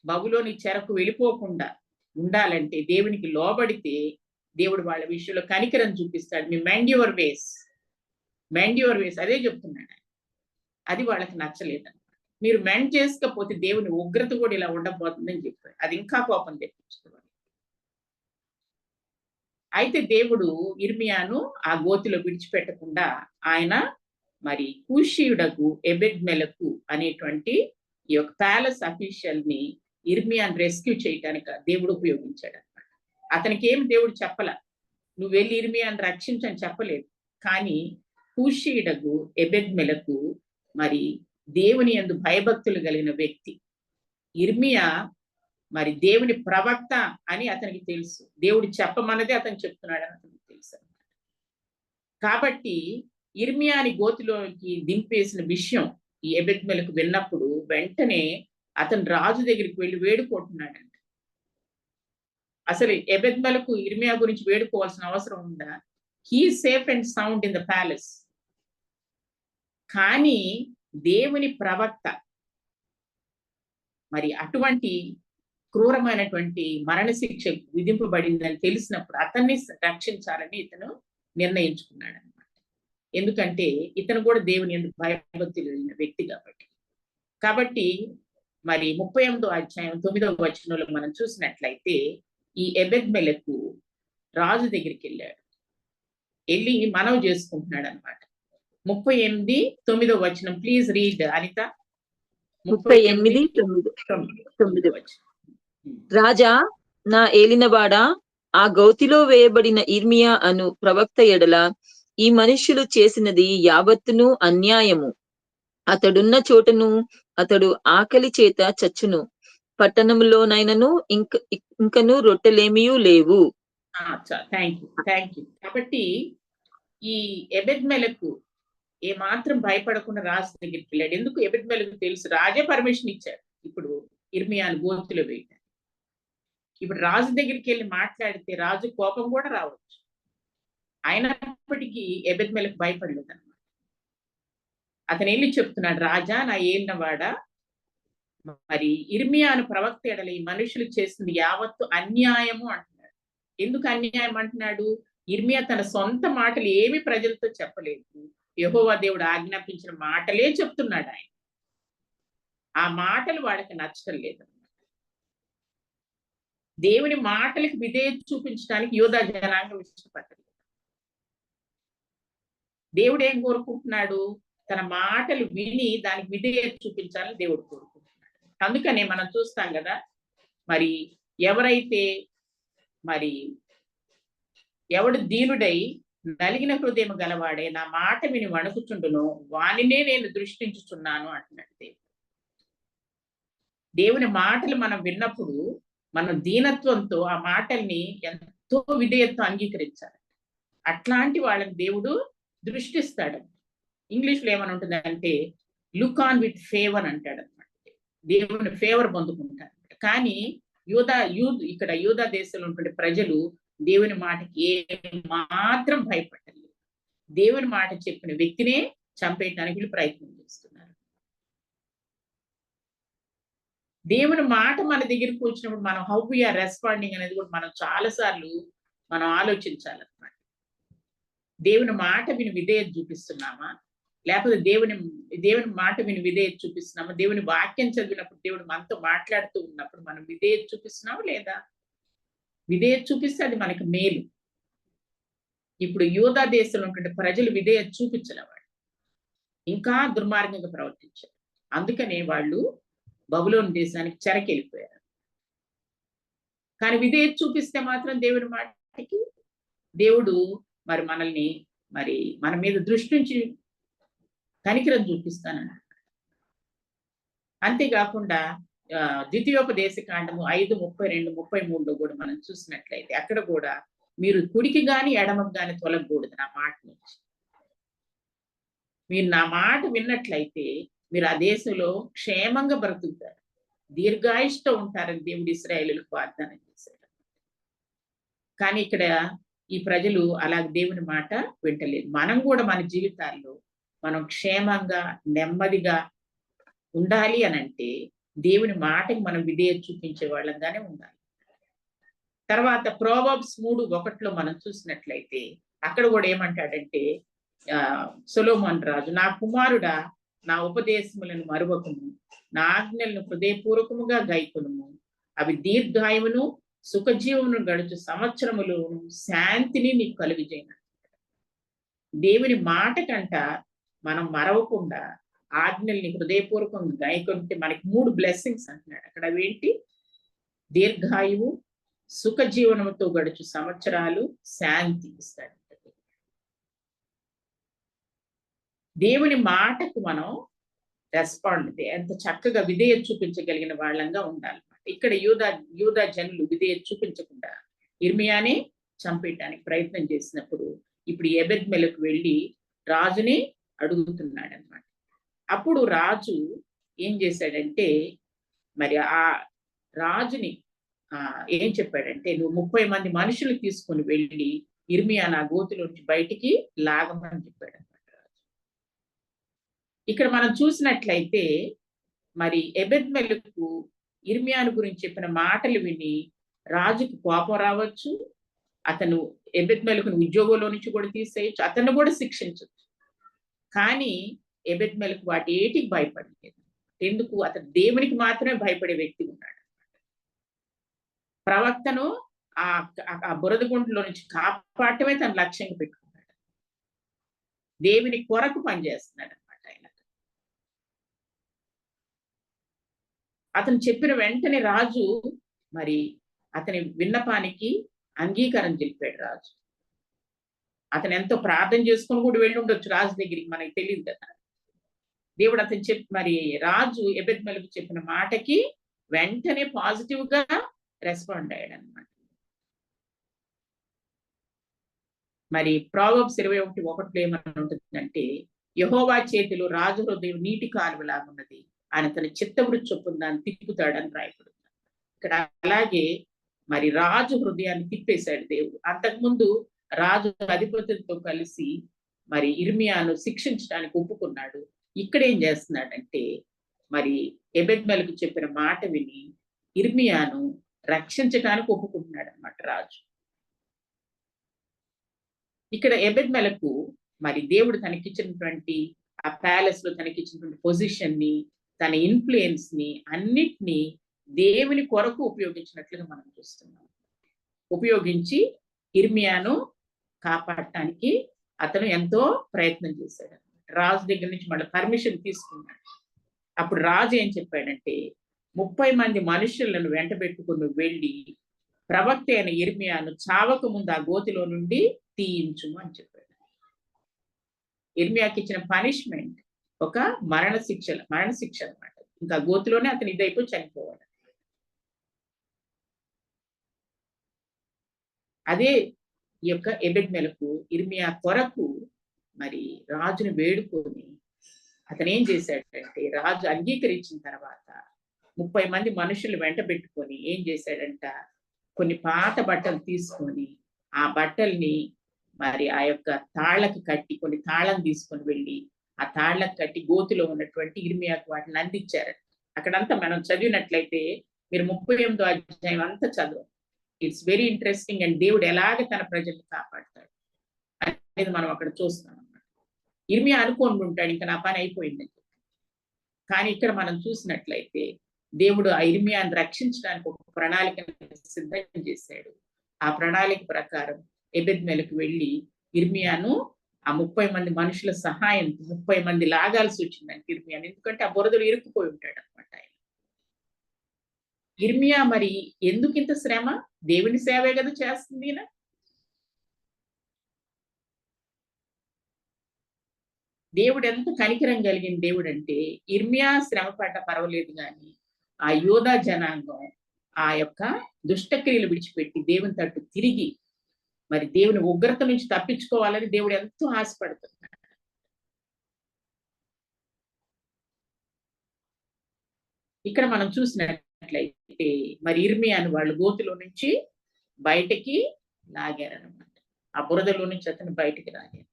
బబులోని చెరకు వెళ్ళిపోకుండా ఉండాలంటే, దేవునికి లోబడితే దేవుడు వాళ్ళ విషయంలో కనికరం చూపిస్తాడు. మీ మెండ్ యువర్ వేస్, అదే చెప్తున్నాడు. అది వాళ్ళకి నచ్చలేదన్నమాట. మీరు మెండ్ చేసుకోకపోతే దేవుని ఉగ్రత కూడా ఇలా ఉండబోతుందని చెప్పాడు. అది ఇంకా కోపం తెప్పించుకోవాలి. అయితే దేవుడు ఇర్మియాను ఆ గోతిలో విడిచిపెట్టకుండా ఆయన మరి కూషీయుడకు ఎబెద్మెలకు అనేటువంటి ఈ యొక్క ప్యాలెస్ అఫీషియల్ ని ఇర్మియాను రెస్క్యూ చేయటానికి దేవుడు ఉపయోగించాడు అనమాట. అతనికి ఏం దేవుడు చెప్పల, నువ్వు వెళ్ళి ఇర్మియాను రక్షించని చెప్పలేదు. కానీ కూషీయుడకు ఎబెద్మెలకు మరి దేవుని యందు భయభక్తులు కలిగిన వ్యక్తి. ఇర్మియా మరి దేవుని ప్రవక్త అని అతనికి తెలుసు, దేవుడు చెప్పమన్నదే అతను చెప్తున్నాడని అతనికి తెలుసు అన్నమాట. కాబట్టి ఇర్మియాని గోతిలోకి దింపేసిన విషయం ఈ ఎబెద్మెలకు విన్నప్పుడు వెంటనే అతను రాజు దగ్గరికి వెళ్ళి వేడుకుంటున్నాడంట. అసలు ఎబెద్మెలకు ఇర్మియా గురించి వేడుకోవాల్సిన అవసరం ఉందా? He safe and sound in the palace. కానీ దేవుని ప్రవక్త మరి అటువంటి క్రూరమైనటువంటి మరణశిక్ష విధింపబడిందని తెలిసినప్పుడు అతన్ని రక్షించాలని ఇతను నిర్ణయించుకున్నాడు అనమాట. ఎందుకంటే ఇతను కూడా దేవుని యందు భయభక్తులు కలిగిన వ్యక్తి కాబట్టి మరి 38వ అధ్యాయం 9వ వచనంలో మనం చూసినట్లయితే ఈ ఎబెద్మెలకు రాజు దగ్గరికి వెళ్ళి మనవి చేసుకుంటున్నాడు అనమాట. 38:9వ వచనం ప్లీజ్ రీడ్ అనిత. 38:9. రాజా, నా ఏలినవాడా, ఆ గౌతిలో వేయబడిన ఇర్మియా అను ప్రవక్త ఎడల ఈ మనుష్యులు చేసినది యావత్తును అన్యాయము. అతడున్న చోటను అతడు ఆకలి చేత చచ్చును. పట్టణంలోనైనను ఇంకను రొట్టెలేమియూ లేవు. Thank you. కాబట్టి ఈ ఎబెద్మెలకు ఏ మాత్రం భయపడకుండా రాజు దగ్గరికి వెళ్ళాడు. ఎందుకు? ఎబెద్మెలకు తెలుసు, రాజే పర్మిషన్ ఇచ్చాడు ఇప్పుడు ఇర్మియాను గోతిలో వేయటానికి. ఇప్పుడు రాజు దగ్గరికి వెళ్ళి మాట్లాడితే రాజు కోపం కూడా రావచ్చు. అయినప్పటికీ ఎబెద్మెలకు భయపడలేదు అనమాట. అతను వెళ్ళి చెప్తున్నాడు, రాజా నా ఏలినవాడా, మరి ఇర్మియాను ప్రవక్త ఎడల ఈ మనుషులు చేసింది యావత్తు అన్యాయము అంటున్నాడు. ఎందుకు అన్యాయం అంటున్నాడు? ఇర్మియా తన సొంత మాటలు ఏమి ప్రజలతో చెప్పలేదు, యెహోవా దేవుడు ఆజ్ఞాపించిన మాటలే చెప్తున్నాడు ఆయన. ఆ మాటలు వాడికి నచ్చడం లేదన్నమాట. దేవుని మాటలకు విధేయత చూపించడానికి యూదా జనాంగం ఇష్టపడలేదు. దేవుడు ఏం కోరుకుంటున్నాడు? తన మాటలు విని దానికి విధేయత చూపించాలని దేవుడు కోరుకుంటున్నాడు. అందుకనే మనం చూస్తాం కదా, మరి ఎవరైతే మరి ఎవడు దీనుడై నలిగిన హృదయం గలవాడే నా మాట విని వణుకుచుండును వానినే నేను దృష్టించుచున్నాను అంటున్నాడు దేవుడు. దేవుని మాటలు మనం విన్నప్పుడు మనం దీనత్వంతో ఆ మాటల్ని ఎంతో విధేయతతో అంగీకరించాలి. అట్లాంటి వాళ్ళని దేవుడు దృష్టిస్తాడు. ఇంగ్లీష్ లో ఏమని ఉంటుంది అంటే లుక్ ఆన్ విత్ ఫేవర్ అంటాడు అనమాట. దేవుని ఫేవర్ పొందుకుంటారు. కానీ ఇక్కడ యూదా దేశంలో ఉంటుండే ప్రజలు దేవుని మాటకి ఏ మాత్రం భయపడలేదు. దేవుని మాట చెప్పిన వ్యక్తినే చంపేయడానికి వీళ్ళు ప్రయత్నం చేస్తున్నారు. దేవుని మాట మన దగ్గరికి వచ్చినప్పుడు మనం హౌ వీఆర్ రెస్పాండింగ్ అనేది కూడా మనం చాలా సార్లు మనం ఆలోచించాలన్నమాట. దేవుని మాట విని విధేయత చూపిస్తున్నామా, లేకపోతే దేవుని మాట విని విధేయత చూపిస్తున్నామా? దేవుని వాక్యం చదివినప్పుడు దేవుడు మనతో మాట్లాడుతూ ఉన్నప్పుడు మనం విధేయత చూపిస్తున్నామా లేదా? విధేయత చూపిస్తే అది మనకి మేలు. ఇప్పుడు యూదా దేశంలో ఉంటుండే ప్రజలు విధేయత చూపించలేవాడు, ఇంకా దుర్మార్గంగా ప్రవర్తించారు. అందుకనే వాళ్ళు బబులోను దేశానికి చెరకెళ్ళిపోయారు. కానీ విధేయత చూపిస్తే మాత్రం దేవుని మాటకి దేవుడు మరి మనల్ని మన మీద దృష్టి నుంచి కనికరం చూపిస్తానన్నాడు. అంతేకాకుండా ద్వితీయోపదేశ కాండము 5:32-33 కూడా మనం చూసినట్లయితే అక్కడ కూడా మీరు కుడికి గాని ఎడమకు గాని తొలగకూడదు నా మాట నుంచి. మీరు నా మాట విన్నట్లయితే మీరు ఆ దేశంలో క్షేమంగా బ్రతుకుతారు, దీర్ఘాయుష్తో ఉంటారని దేవుడు ఇశ్రాయేలులకు వాగ్దానం చేశాడు. కానీ ఇక్కడ ఈ ప్రజలు అలా దేవుని మాట వింటలేదు. మనం కూడా మన జీవితాల్లో మనం క్షేమంగా నెమ్మదిగా ఉండాలి అని అంటే దేవుని మాటకి మనం విధేయత చూపించే వాళ్ళంగానే ఉండాలి. తర్వాత ప్రోవర్బ్స్ 3:1 మనం చూసినట్లయితే అక్కడ కూడా ఏమంటాడంటే సొలొమోను రాజు, నా కుమారుడా నా ఉపదేశములను మరువకుము, నా ఆజ్ఞలను హృదయపూర్వకముగా గైకొనుము, అవి దీర్ఘాయువును సుఖజీవమును గడుచు సంవత్సరములను శాంతిని నీకు కలుగజేయను. దేవుని మాట కంట మనం మరవకుండా ఆజ్ఞల్ని హృదయపూర్వకంగా గైకొంటే మనకి 3 బ్లెస్సింగ్స్ అంటున్నాడు అక్కడ. అవేంటి? దీర్ఘాయువు, సుఖ జీవనంతో గడుచు సంవత్సరాలు, శాంతి ఇస్తాడు. దేవుని మాటకు మనం రెస్పాండ్ ఎంత చక్కగా విధేయత చూపించగలిగిన వాళ్ళంగా ఉండాలి. ఇక్కడ యూదా జనులు విధేయత చూపించకుండా ఇర్మియానే చంపేయటానికి ప్రయత్నం చేసినప్పుడు ఇప్పుడు ఎబెద్మెలకు వెళ్ళి రాజుని అడుగుతున్నాడు అన్నమాట. అప్పుడు రాజు ఏం చేశాడంటే మరి ఆ రాజుని ఏం చెప్పాడంటే, నువ్వు 30 మంది మనుషులు తీసుకుని వెళ్ళి ఇర్మియా నా గోతిలోంచి బయటికి లాగమని చెప్పాడు అన్నమాట రాజు. ఇక్కడ మనం చూసినట్లయితే మరి ఎబెద్మెలకు ఇర్మియాను గురించి చెప్పిన మాటలు విని రాజుకు కోపం రావచ్చు, అతను ఎబెద్మెలకును ఉద్యోగంలో నుంచి కూడా తీసేయచ్చు, అతన్ని కూడా శిక్షించవచ్చు. కానీ ఎబెద్మెలకు వాటి ఏటికి భయపడలేదు. ఎందుకు? అతను దేవునికి మాత్రమే భయపడే వ్యక్తి ఉన్నాడు. ప్రవక్తను ఆ బురద గుంటలో నుంచి కాపాడటమే తన లక్ష్యంగా పెట్టుకున్నాడు. దేవుని కొరకు పనిచేస్తున్నాడు అనమాట ఆయన. అతను చెప్పిన వెంటనే రాజు మరి అతని విన్నపానికి అంగీకారం తెలిపాడు రాజు. అతను ఎంతో ప్రార్థన చేసుకుని కూడా వెళ్ళి ఉండొచ్చు రాజు దగ్గరికి, మనకి తెలియదు కదా. దేవుడు అతను మరి రాజు ఎబెద్మెలకు చెప్పిన మాటకి వెంటనే పాజిటివ్ గా రెస్పాండ్ అయ్యాడు అనమాట. మరి ప్రావర్బ్స్ 21:1 ఏమని ఉంటుందంటే, యెహోవా చేతిలో రాజు హృదయం నీటి కాలువలాగున్నది, ఆయన తన చిత్తవృత్తి చొప్పున దాన్ని తిప్పుతాడని రాయబడింది. ఇక్కడ అలాగే మరి రాజు హృదయాన్ని తిప్పేశాడు దేవుడు. అంతకుముందు రాజు అధిపతులతో కలిసి మరి ఇర్మియాను శిక్షించడానికి ఒప్పుకున్నాడు. ఇక్కడ ఏం చేస్తున్నాడంటే, మరి ఎబెద్మెలకు చెప్పిన మాట విని ఇర్మియాను రక్షించడానికి ఒప్పుకుంటున్నాడు అనమాట రాజు. ఇక్కడ ఎబెద్మెలకు మరి దేవుడు తనకిచ్చినటువంటి ఆ ప్యాలెస్ లో తనకిచ్చినటువంటి పొజిషన్ ని, తన ఇన్ఫ్లుయెన్స్ ని అన్నిటినీ దేవుని కొరకు ఉపయోగించినట్లుగా మనం చూస్తున్నాం. ఉపయోగించి ఇర్మియాను కాపాడటానికి అతను ఎంతో ప్రయత్నం చేశాడు. రాజు దగ్గర నుంచి మళ్ళీ పర్మిషన్ తీసుకున్నాడు. అప్పుడు రాజు ఏం చెప్పాడంటే, 30 మంది మనుషులను వెంటబెట్టుకుని వెళ్ళి ప్రవక్త అయిన ఇర్మియాను చావక ముందు ఆ గోతిలో నుండి తీయించుము అని చెప్పాడు. ఇర్మియాకి ఇచ్చిన పనిష్మెంట్ ఒక మరణ శిక్ష అన్నమాట. ఇంకా గోతిలోనే అతను ఇదైపోయి చనిపోవాలి. అదే ఈ యొక్క ఎబెద్మెలకు ఇర్మియా కొరకు మరి రాజును వేడుకొని అతను ఏం చేశాడంటే, రాజు అంగీకరించిన తర్వాత 30 మంది మనుషులు వెంట పెట్టుకొని ఏం చేశాడంట, కొన్ని పాత బట్టలు తీసుకొని ఆ బట్టల్ని మరి ఆ యొక్క తాళ్ళకి కట్టి, కొన్ని తాళం తీసుకొని వెళ్ళి ఆ తాళ్ళకి కట్టి గోతిలో ఉన్నటువంటి ఇర్మియాకు వాటిని అందించారు. అక్కడంతా మనం చదివినట్లయితే మీరు 38వ అధ్యాయం అంతా చదువు. It's very interesting. అండ్ దేవుడు ఎలాగ తన ప్రజల్ని కాపాడతాడు అనేది మనం అక్కడ చూస్తాం అన్నమాట. ఇర్మియా అనుకోని ఉంటాడు ఇంకా నా పని అయిపోయిందని. కానీ ఇక్కడ మనం చూసినట్లయితే దేవుడు ఆ ఇర్మియాను రక్షించడానికి ఒక ప్రణాళిక సిద్ధం చేశాడు. ఆ ప్రణాళిక ప్రకారం ఎబెద్మెలకు వెళ్ళి ఇర్మియాను ఆ 30 మంది మనుషుల సహాయం 30 మంది లాగాల్సి వచ్చిందంటే ఇర్మియాను, ఎందుకంటే ఆ బురదలు ఇరుక్కుపోయి ఉంటాడు అనమాట ఆయన. ఇర్మియా మరి ఎందుకు ఇంత శ్రమ? దేవుని సేవే కదా చేస్తుంది. దేవుడు ఎంత కనికరం కలిగిన దేవుడు అంటే, ఇర్మియా శ్రమ పడ్డ పర్వాలేదు కానీ ఆ యోధా జనాంగం ఆ యొక్క దుష్టక్రియలు విడిచిపెట్టి దేవుని తట్టు తిరిగి మరి దేవుని ఉగ్రత నుంచి తప్పించుకోవాలని దేవుడు ఎంతో ఆశపడుతున్నాడు. ఇక్కడ మనం చూసినట్లయితే మరి ఇర్మియాను వాళ్ళు గోతిలో నుంచి బయటకి లాగారనమాట. ఆ బురదలో నుంచి అతను బయటికి లాగారు.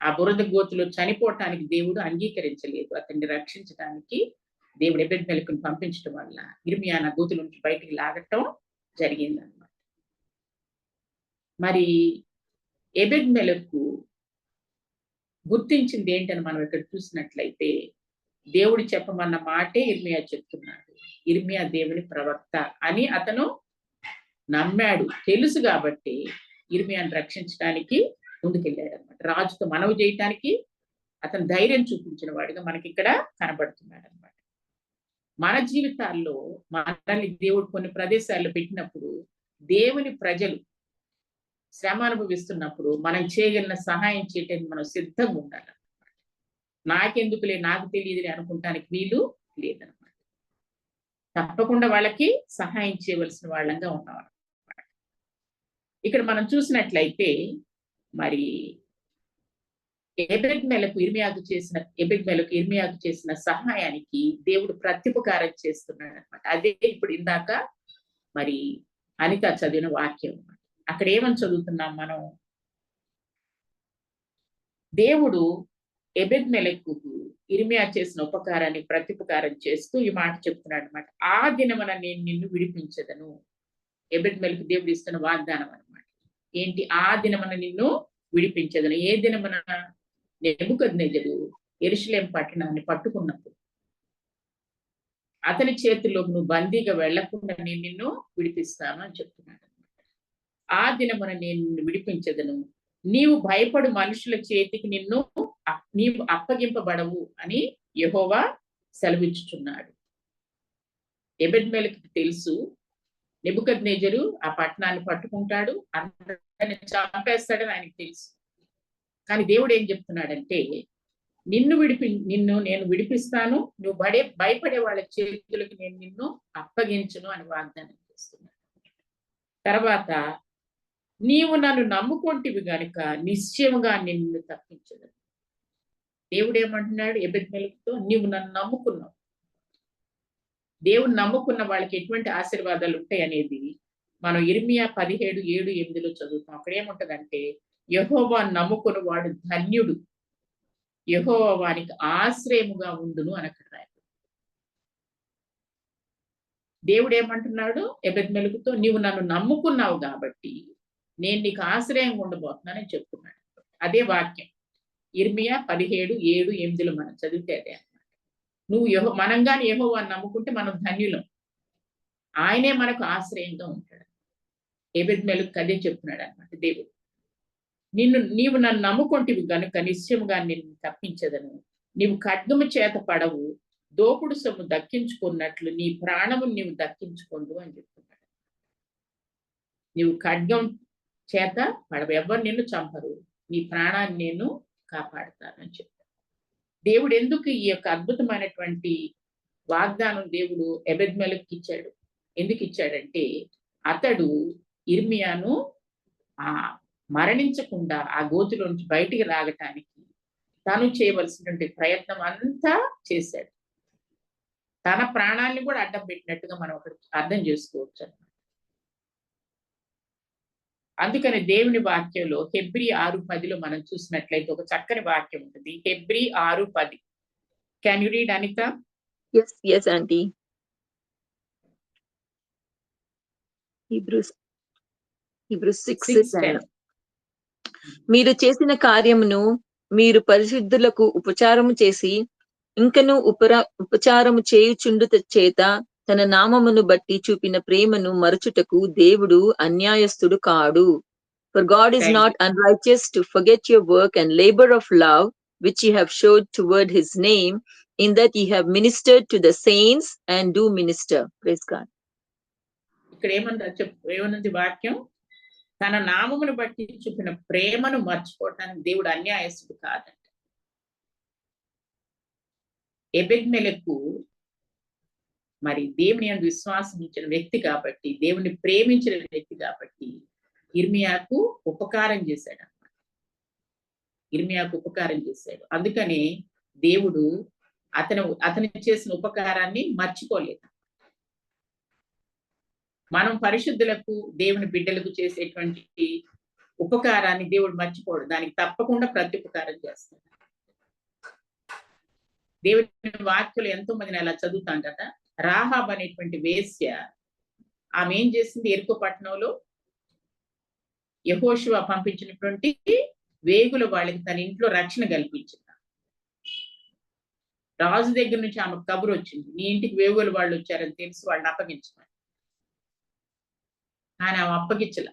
ఆ బురద గోతిలో చనిపోవటానికి దేవుడు అంగీకరించలేదు. అతన్ని రక్షించడానికి దేవుడు ఎబెద్మెలకుని పంపించడం వల్ల ఇర్మియాను ఆ గోతుల నుంచి బయటికి లాగటం జరిగిందనమాట. మరి ఎబెద్మెలకు గుర్తించింది ఏంటని మనం ఇక్కడ చూసినట్లయితే, దేవుడు చెప్పమన్న మాటే ఇర్మియా చెప్తున్నాడు. ఇర్మియా దేవుని ప్రవక్త అని అతను నమ్మాడు. తెలుసు కాబట్టి ఇర్మియాను రక్షించడానికి ముందుకెళ్ళాడు అనమాట. రాజుతో మనవి చేయటానికి అతను ధైర్యం చూపించిన వాడిగా మనకి ఇక్కడ కనబడుతున్నాడు అనమాట. మన జీవితాల్లో మనల్ని దేవుడు కొన్ని ప్రదేశాల్లో పెట్టినప్పుడు దేవుని ప్రజలు శ్రమ అనుభవిస్తున్నప్పుడు మనం చేయగలిగిన సహాయం చేయడానికి మనం సిద్ధంగా ఉండాలి. నాకెందుకులే, నాకు తెలియదులే అనుకుంటానికి వీలు లేదనమాట. తప్పకుండా వాళ్ళకి సహాయం చేయవలసిన వాళ్ళంగా ఉన్నాం. ఇక్కడ మనం చూసినట్లయితే మరి ఎబెద్మెలకు ఇర్మియాకు చేసిన సహాయానికి దేవుడు ప్రత్యుపకారం చేస్తున్నాడు అనమాట. అదే ఇప్పుడు ఇందాక మరి అనిత చదివిన వాక్యం అనమాట. అక్కడ ఏమని చదువుతున్నాం మనం, దేవుడు ఎబెద్మెలకు ఇర్మియా చేసిన ఉపకారాన్ని ప్రత్యుపకారం చేస్తూ ఈ మాట చెప్తున్నాడు అనమాట. ఆ దినమున నేను నిన్ను విడిపించదను. ఎబెద్మెలకు దేవుడు ఇస్తున్న వాగ్దానం అనమాట. ఏంటి? ఆ దినమున నిన్ను విడిపించదను. ఏ దినమున? నెబుకద్నెజరు యెరూషలేం పట్టణాన్ని పట్టుకున్నప్పుడు అతని చేతిలో నువ్వు బందీగా వెళ్లకుండా నేను నిన్ను విడిపిస్తాను అని చెప్తున్నాడు. ఆ దినమున నేను నిన్ను విడిపించదను, నీవు భయపడు మనుషుల చేతికి నీవు అప్పగింపబడవు అని యెహోవా సెలవిచ్చుచున్నాడు. ఎబెద్మెలకు తెలుసు నెబుకద్నెజరు ఆ పట్టణాన్ని పట్టుకుంటాడు, అందరిని చంపేస్తాడని ఆయనకు తెలుసు. కానీ దేవుడు ఏం చెప్తున్నాడంటే, నిన్ను నేను విడిపిస్తాను, నువ్వు భయపడే వాళ్ళ చేతులకి నేను నిన్ను అప్పగించును అని వాగ్దానం చేస్తున్నాను. తర్వాత నీవు నన్ను నమ్ముకొంటివి గనుక నిశ్చయముగా నిన్ను తప్పించదు. దేవుడు ఏమంటున్నాడు ఎబెద్మెలకుతో? నీవు నన్ను నమ్ముకున్నావు. దేవుడు నమ్ముకున్న వాళ్ళకి ఎటువంటి ఆశీర్వాదాలు ఉంటాయి అనేది మనం ఇర్మియా 17:7-8 చదువుతాం. అక్కడ ఏముంటదంటే, యెహోవా నమ్ముకున్న వాడు ధన్యుడు, యెహోవా వానికి ఆశ్రయముగా ఉండును అని అక్కడ రాయబడింది. దేవుడు ఏమంటున్నాడు ఎబెద్మెలకుతో? నీవు నన్ను నమ్ముకున్నావు కాబట్టి నేను నీకు ఆశ్రయంగా ఉండబోతున్నానని చెప్తున్నాడు. అదే వాక్యం ఇర్మియా 17:7-8 మనం చదివితే అదే అన్నమాట. నువ్వు మనంగాని యెహోవాను నమ్ముకుంటే మనం ధన్యులం, ఆయనే మనకు ఆశ్రయంగా ఉంటాడు. ఎబెద్మెలకుకు అదే చెప్తున్నాడు అన్నమాట దేవుడు. నీవు నన్ను నమ్ముకొంటివి గనుక నిశ్చయముగా నిన్ను తప్పించదను. నీవు ఖడ్గము చేత పడవు, దోపుడు సొమ్ము దక్కించుకున్నట్లు నీ ప్రాణము నీవు దక్కించుకోండు అని చెప్తున్నాడు. నీవు ఖడ్గం చేత పడవు, ఎవరు నిన్ను చంపరు, నీ ప్రాణాన్ని నేను కాపాడుతానని చెప్పాడు. దేవుడు ఎందుకు ఈ యొక్క అద్భుతమైనటువంటి వాగ్దానం దేవుడు ఎబెద్మెలకుకి ఇచ్చాడు? ఎందుకు ఇచ్చాడంటే, అతడు ఇర్మియాను మరణించకుండా ఆ గోతిలో నుంచి బయటికి రాగటానికి తను చేయవలసినటువంటి ప్రయత్నం అంతా చేశాడు. తన ప్రాణాన్ని కూడా అడ్డం పెట్టినట్టుగా మనం అక్కడ అర్థం చేసుకోవచ్చు అన్నమాట. అందుకని దేవుని వాక్యంలో హెబ్రీ 6:10 మనం చూసినట్లయితే ఒక చక్కని వాక్యం ఉంటుంది. Hebrew 6:10. Can you read Anitha? yes aunty. Hebrews 6:10. మీరు చేసిన కార్యమును మీరు పరిశుద్ధులకు ఉపచారము చేసి ఇంకను ఉపచారము చేయుచుండుట చేత తన నామమును బట్టి చూపిన ప్రేమను మరచుటకు దేవుడు అన్యాయస్తుడు కాడు. For God is not unrighteous to forget your work and labor of love which ye have showed toward his name, in that ye have ministered to the saints and do minister. Praise God. ఇక్కడ ఏమన్నది వాక్యం? తన నామమును బట్టి చూపిన ప్రేమను మర్చిపోవటానికి దేవుడు అన్యాయస్తుడు కాదంట. ఎబెద్మెలెకు మరి దేవుని యందు విశ్వాసం ఇచ్చిన వ్యక్తి కాబట్టి, దేవుని ప్రేమించిన వ్యక్తి కాబట్టి ఇర్మియాకు ఉపకారం చేశాడు అన్నమాట. ఇర్మియాకు ఉపకారం చేశాడు. అందుకని దేవుడు అతను చేసిన ఉపకారాన్ని మర్చిపోలేదు. మనం పరిశుద్ధులకు దేవుని బిడ్డలకు చేసేటువంటి ఉపకారాన్ని దేవుడు మర్చిపోడు, దానికి తప్పకుండా ప్రత్యుపకారం చేస్తాడు. దేవుని వాక్యలు ఎంతో మందిని అలా చదువుతాం కదా. రాహాబ్ అనేటువంటి వేశ్య, ఆమె ఏం చేసింది? ఎరుకో పట్టణంలో యెహోషువ పంపించినటువంటి వేగుల వాళ్ళకి తన ఇంట్లో రక్షణ కల్పించింది. రాజు దగ్గర నుంచి ఆమెకు కబురు వచ్చింది, నీ ఇంటికి వేగుల వాళ్ళు వచ్చారని తెలిసి వాళ్ళని అప్పగించమని. కానీ ఆమె అప్పగించల.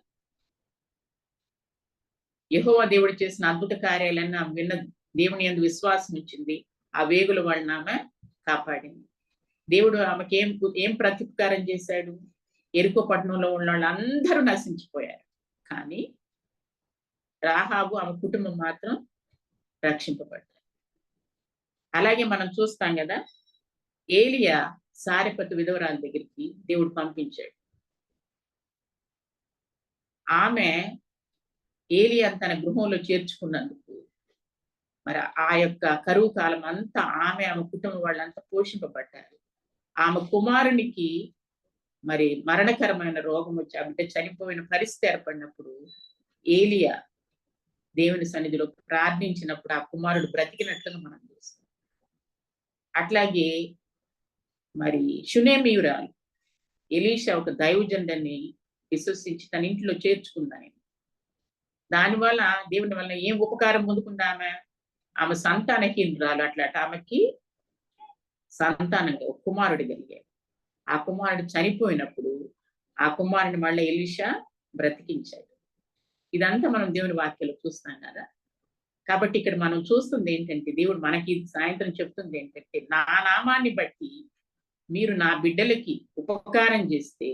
యెహోవా దేవుడు చేసిన అద్భుత కార్యాలన్నీ ఆమె విన్నది, దేవుని యందు విశ్వాసం ఇచ్చింది, ఆ వేగుల వాళ్ళని ఆమె కాపాడింది. దేవుడు ఆమెకి ఏం ప్రత్యుపకారం చేశాడు? ఎరుకో పట్టణంలో ఉన్న వాళ్ళందరూ నశించిపోయారు, కానీ రాహాబు ఆమె కుటుంబం మాత్రం రక్షింపబడ్డారు. అలాగే మనం చూస్తాం కదా, ఏలియా సారెపతు విధవరాల దగ్గరికి దేవుడు పంపించాడు. ఆమె ఏలియా తన గృహంలో చేర్చుకున్నందుకు మరి ఆ యొక్క కరువు కాలం అంతా ఆమె కుటుంబం వాళ్ళంతా పోషింపబడ్డారు. ఆమె కుమారునికి మరి మరణకరమైన రోగం వచ్చి అంటే చనిపోయిన పరిస్థితి ఏర్పడినప్పుడు ఏలియా దేవుని సన్నిధిలో ప్రార్థించినప్పుడు ఆ కుమారుడు బ్రతికినట్లుగా మనం చూస్తాం. అట్లాగే మరి షునేమీయురాలు ఎలీషా ఒక దైవజనుడిని విశ్వసించి తన ఇంట్లో చేర్చుకుందాయని. దానివల్ల దేవుని వల్ల ఏం ఉపకారం పొందుకుందా? ఆమె సంతానహీనురాలు. అట్లా ఆమెకి సంతానంగా ఒక కుమారుడు కలిగాడు. ఆ కుమారుడు చనిపోయినప్పుడు ఆ కుమారుని మళ్ళీ ఎలీషా బ్రతికించాడు. ఇదంతా మనం దేవుని వాక్యాలు చూస్తాం కదా. కాబట్టి ఇక్కడ మనం చూస్తుంది ఏంటంటే, దేవుడు మనకి సాయంత్రం చెప్తుంది ఏంటంటే, నా నామాన్ని బట్టి మీరు నా బిడ్డలకి ఉపకారం చేస్తే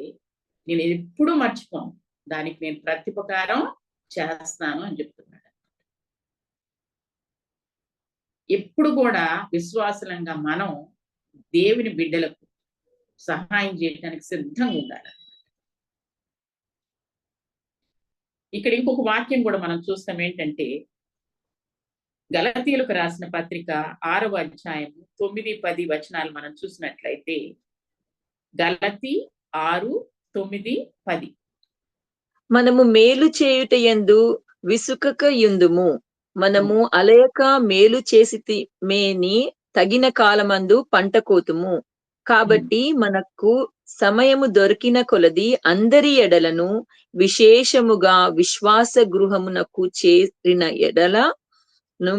నేను ఎప్పుడూ మర్చిపోను, దానికి నేను ప్రత్యుపకారం చేస్తాను అని చెప్తున్నాడు. ఎప్పుడు కూడా విశ్వాసంగా మనం దేవుని బిడ్డలకు సహాయం చేయడానికి సిద్ధంగా ఉండాలి. ఇక్కడ ఇంకొక వాక్యం కూడా మనం చూస్తాం ఏంటంటే, గలతీయులకు రాసిన పత్రిక 6వ అధ్యాయం 9-10 వచనాలు మనం చూసినట్లయితే, గలతీ 6:9-10. మనము మేలు చేయుట యందు విసుకక యుందుము. మనము అలయక మేలు చేసి మేని తగిన కాలమందు పంట కోతుము. కాబట్టి మనకు సమయము దొరికిన కొలది అందరి ఎడలను విశేషముగా విశ్వాస గృహమునకు చేరిన ఎడల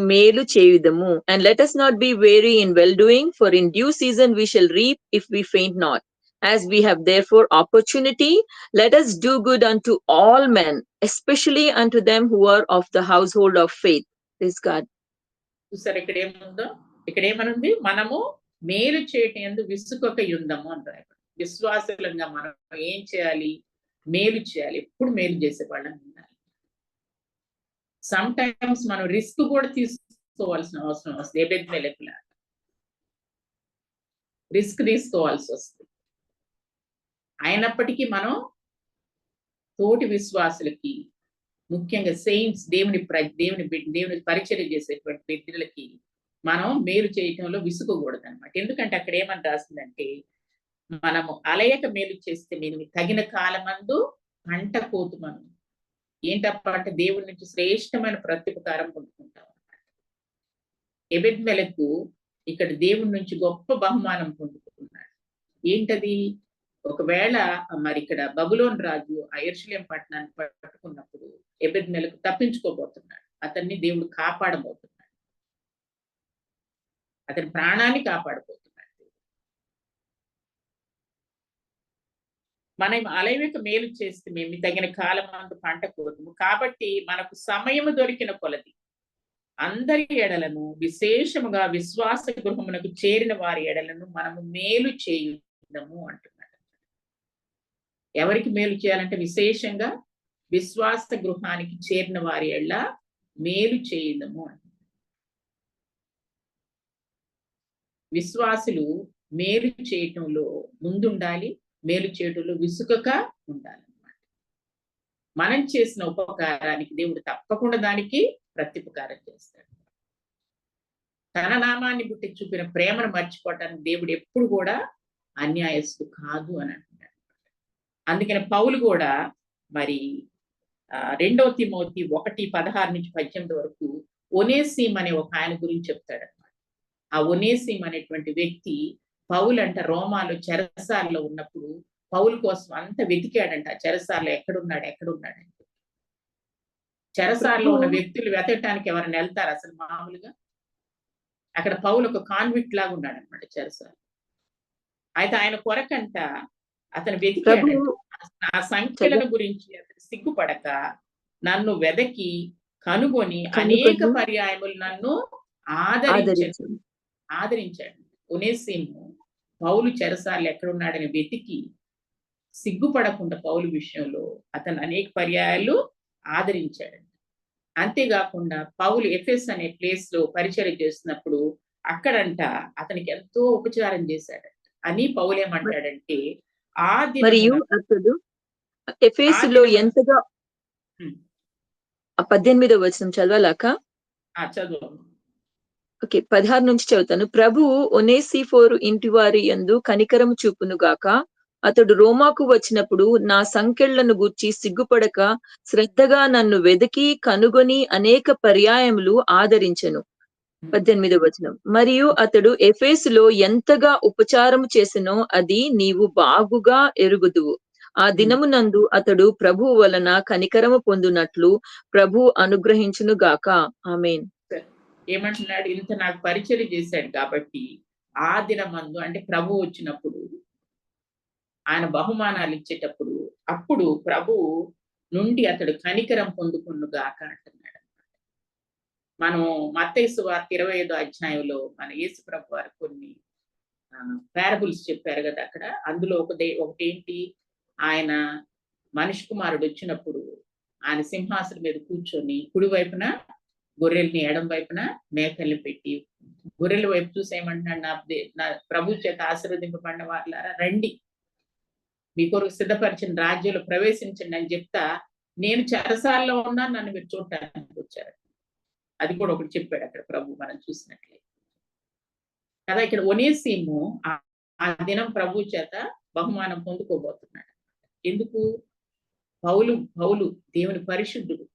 మేలు చేయుదము. And let us not be weary in well doing, for in due season we shall reap if we faint not. As we have therefore opportunity, let us do good unto all men, especially unto them who are of the household of faith. Praise God. చూసారు ఇక్కడ ఏముందో, ఇక్కడ ఏమనుంది, మనము మేలు చేయటం యందు విసుకొక యుందము అంటారు. విశ్వాసంగా మనం ఏం చేయాలి, మేలు చేయాలి, ఎప్పుడు మేలు చేసే వాళ్ళని ఉండాలి. సమ్ టైమ్స్ మనం రిస్క్ కూడా తీసుకోవాల్సిన అవసరం వస్తుంది. ఎబెద్మెలెకులా రిస్క్ తీసుకోవాల్సి వస్తుంది. అయినప్పటికీ మనం తోటి విశ్వాసులకి, ముఖ్యంగా సెయింట్స్, దేవుని పరిచర్య చేసేటువంటి వ్యక్తులకి మనం మేలు చేయటంలో విసుగకూడదు అనమాట. ఎందుకంటే అక్కడ ఏమని రాసిందంటే, మనము అలయక మేలు చేస్తే నేను తగిన కాలమందు పంట కోతుమను. ఏంటప్ప అంటే దేవుడి నుంచి శ్రేష్టమైన ప్రత్యుపకారం పొందుకుంటాం అన్నమాట. ఎబెద్మెలకు ఇక్కడ దేవుడి నుంచి గొప్ప బహుమానం పొందుకున్నాడు. ఏంటది? ఒకవేళ మరి ఇక్కడ బబులోన్ రాజు ఆ యెరూషలేము పట్టణాన్ని పట్టుకున్నప్పుడు ఎబెద్మెలకు తప్పించుకోబోతున్నాడు. అతన్ని దేవుడు కాపాడబోతున్నాడు. అతని ప్రాణాన్ని కాపాడబోతున్నాడు. మనం అలయక మేలు చేస్తే మేము తగిన కాలం అందు పంట కోతుము. కాబట్టి మనకు సమయము దొరికిన కొలది అందరి ఎడలను విశేషముగా విశ్వాస గృహమునకు చేరిన వారి ఎడలను మనము మేలు చేయుదము అంటున్నాడు. ఎవరికి మేలు చేయాలంటే విశేషంగా విశ్వాస గృహానికి చేరిన వారి ఎడల మేలు చేయుదము అంటున్నాడు. విశ్వాసులు మేలు చేయటంలో ముందుండాలి, మేలు చేయటంలో విసుకక ఉండాలన్నమాట. మనం చేసిన ఉపకారానికి దేవుడు తప్పకుండా దానికి ప్రత్యుపకారం చేస్తాడు. తన నామాన్ని బుట్టి చూపిన ప్రేమను మర్చిపోవటానికి దేవుడు ఎప్పుడు కూడా అన్యాయస్తుడు కాదు అని అంటున్నాడు. అందుకని పౌలు కూడా మరి 2 తిమోతి 1:16-18 వరకు ఒనేసిం అనే ఒక ఆయన గురించి చెప్తాడన్నమాట. ఆ ఒనేసిం అనేటువంటి వ్యక్తి పౌలు అంట రోమాలో చెరసాలలో ఉన్నప్పుడు పౌలు కోసం అంత వెతికాడంట. చెరసాలలో ఎక్కడున్నాడంటే, చెరసాలలో ఉన్న వ్యక్తులు వెతకటానికి ఎవరైనా వెళ్తారు అసలు మామూలుగా? అక్కడ పౌలు ఒక కాన్విక్ట్ లాగా ఉన్నాడు అనమాట చెరసాల. అయితే ఆయన కొరకంట అతను వెతికాడంట. ఆ సంఖ్యలను గురించి అతను సిగ్గుపడక నన్ను వెదకి కనుగొని అనేక పర్యాయములు నన్ను ఆదరించాడు. ఒనేసిము పౌలు చెరసాలు ఎక్కడున్నాడని వెతికి సిగ్గుపడకుండా పౌలు విషయంలో అతను అనేక పర్యాయాలు ఆదరించాడు. అంతేకాకుండా పౌలు ఎఫెస్ అనే ప్లేస్ లో పరిచర్య చేస్తున్నప్పుడు అక్కడంట అతనికి ఎంతో ఉపచారం చేశాడు అని పౌలు ఏమంటాడంటే, ఆ మరియు అతడు ఎఫెసులో ఎంతగా 18వ వచనం చదవాలాక చదువు. ఓకే, 16 నుంచి చదువుతాను. ప్రభువు ఒనేసిఫోరు ఇంటి వారి యందు కనికరము చూపును గాక. అతడు రోమాకు వచ్చినప్పుడు నా సంకెళ్లను గూర్చి సిగ్గుపడక శ్రద్ధగా నన్ను వెదకి కనుగొని అనేక పర్యాయములు ఆదరించెను. 18వ వచనం. మరియు అతడు ఎఫెసులో ఎంతగా ఉపచారము చేసెనో అది నీవు బాగుగా ఎరుగుదువు. ఆ దినమునందు అతడు ప్రభువు వలన కనికరము పొందునట్లు ప్రభు అనుగ్రహించును గాక. ఆమేన్. ఏమంటున్నాడు? ఇంత నాకు పరిచర్య చేశాడు కాబట్టి ఆ దినమందు అంటే ప్రభు వచ్చినప్పుడు, ఆయన బహుమానాలు ఇచ్చేటప్పుడు, అప్పుడు ప్రభు నుండి అతడు కనికరం పొందుకును గాక అంటున్నాడు. మనం మత్తయి సువార్త 25వ అధ్యాయంలో మన యేసు ప్రభు వారు కొన్ని పారబుల్స్ చెప్పారు కదా అక్కడ. అందులో ఒకటేంటి, ఆయన మనిషి కుమారుడు వచ్చినప్పుడు ఆయన సింహాసనం మీద కూర్చొని కుడివైపున గొర్రెల్ని ఎడం వైపున మేకల్ని పెట్టి గొర్రెల వైపు చూసి ఏమంటున్నాడు, నా ప్రభు చేత ఆశీర్వదింపబడిన వాళ్ళారా రండి, మీ కొరకు సిద్ధపరిచిన రాజ్యంలో ప్రవేశించండి అని చెప్తా నేను చెరసాల్లో ఉన్నా నన్ను మీరు చూడటానికి వచ్చారు. అది కూడా ఒకటి చెప్పాడు అక్కడ ప్రభు మనం చూసినట్లయితే కదా. ఇక్కడ ఒనేసిము ఆ దినం ప్రభు చేత బహుమానం పొందుకోబోతున్నాడు. ఎందుకు? పౌలు దేవుని పరిశుద్ధుడు,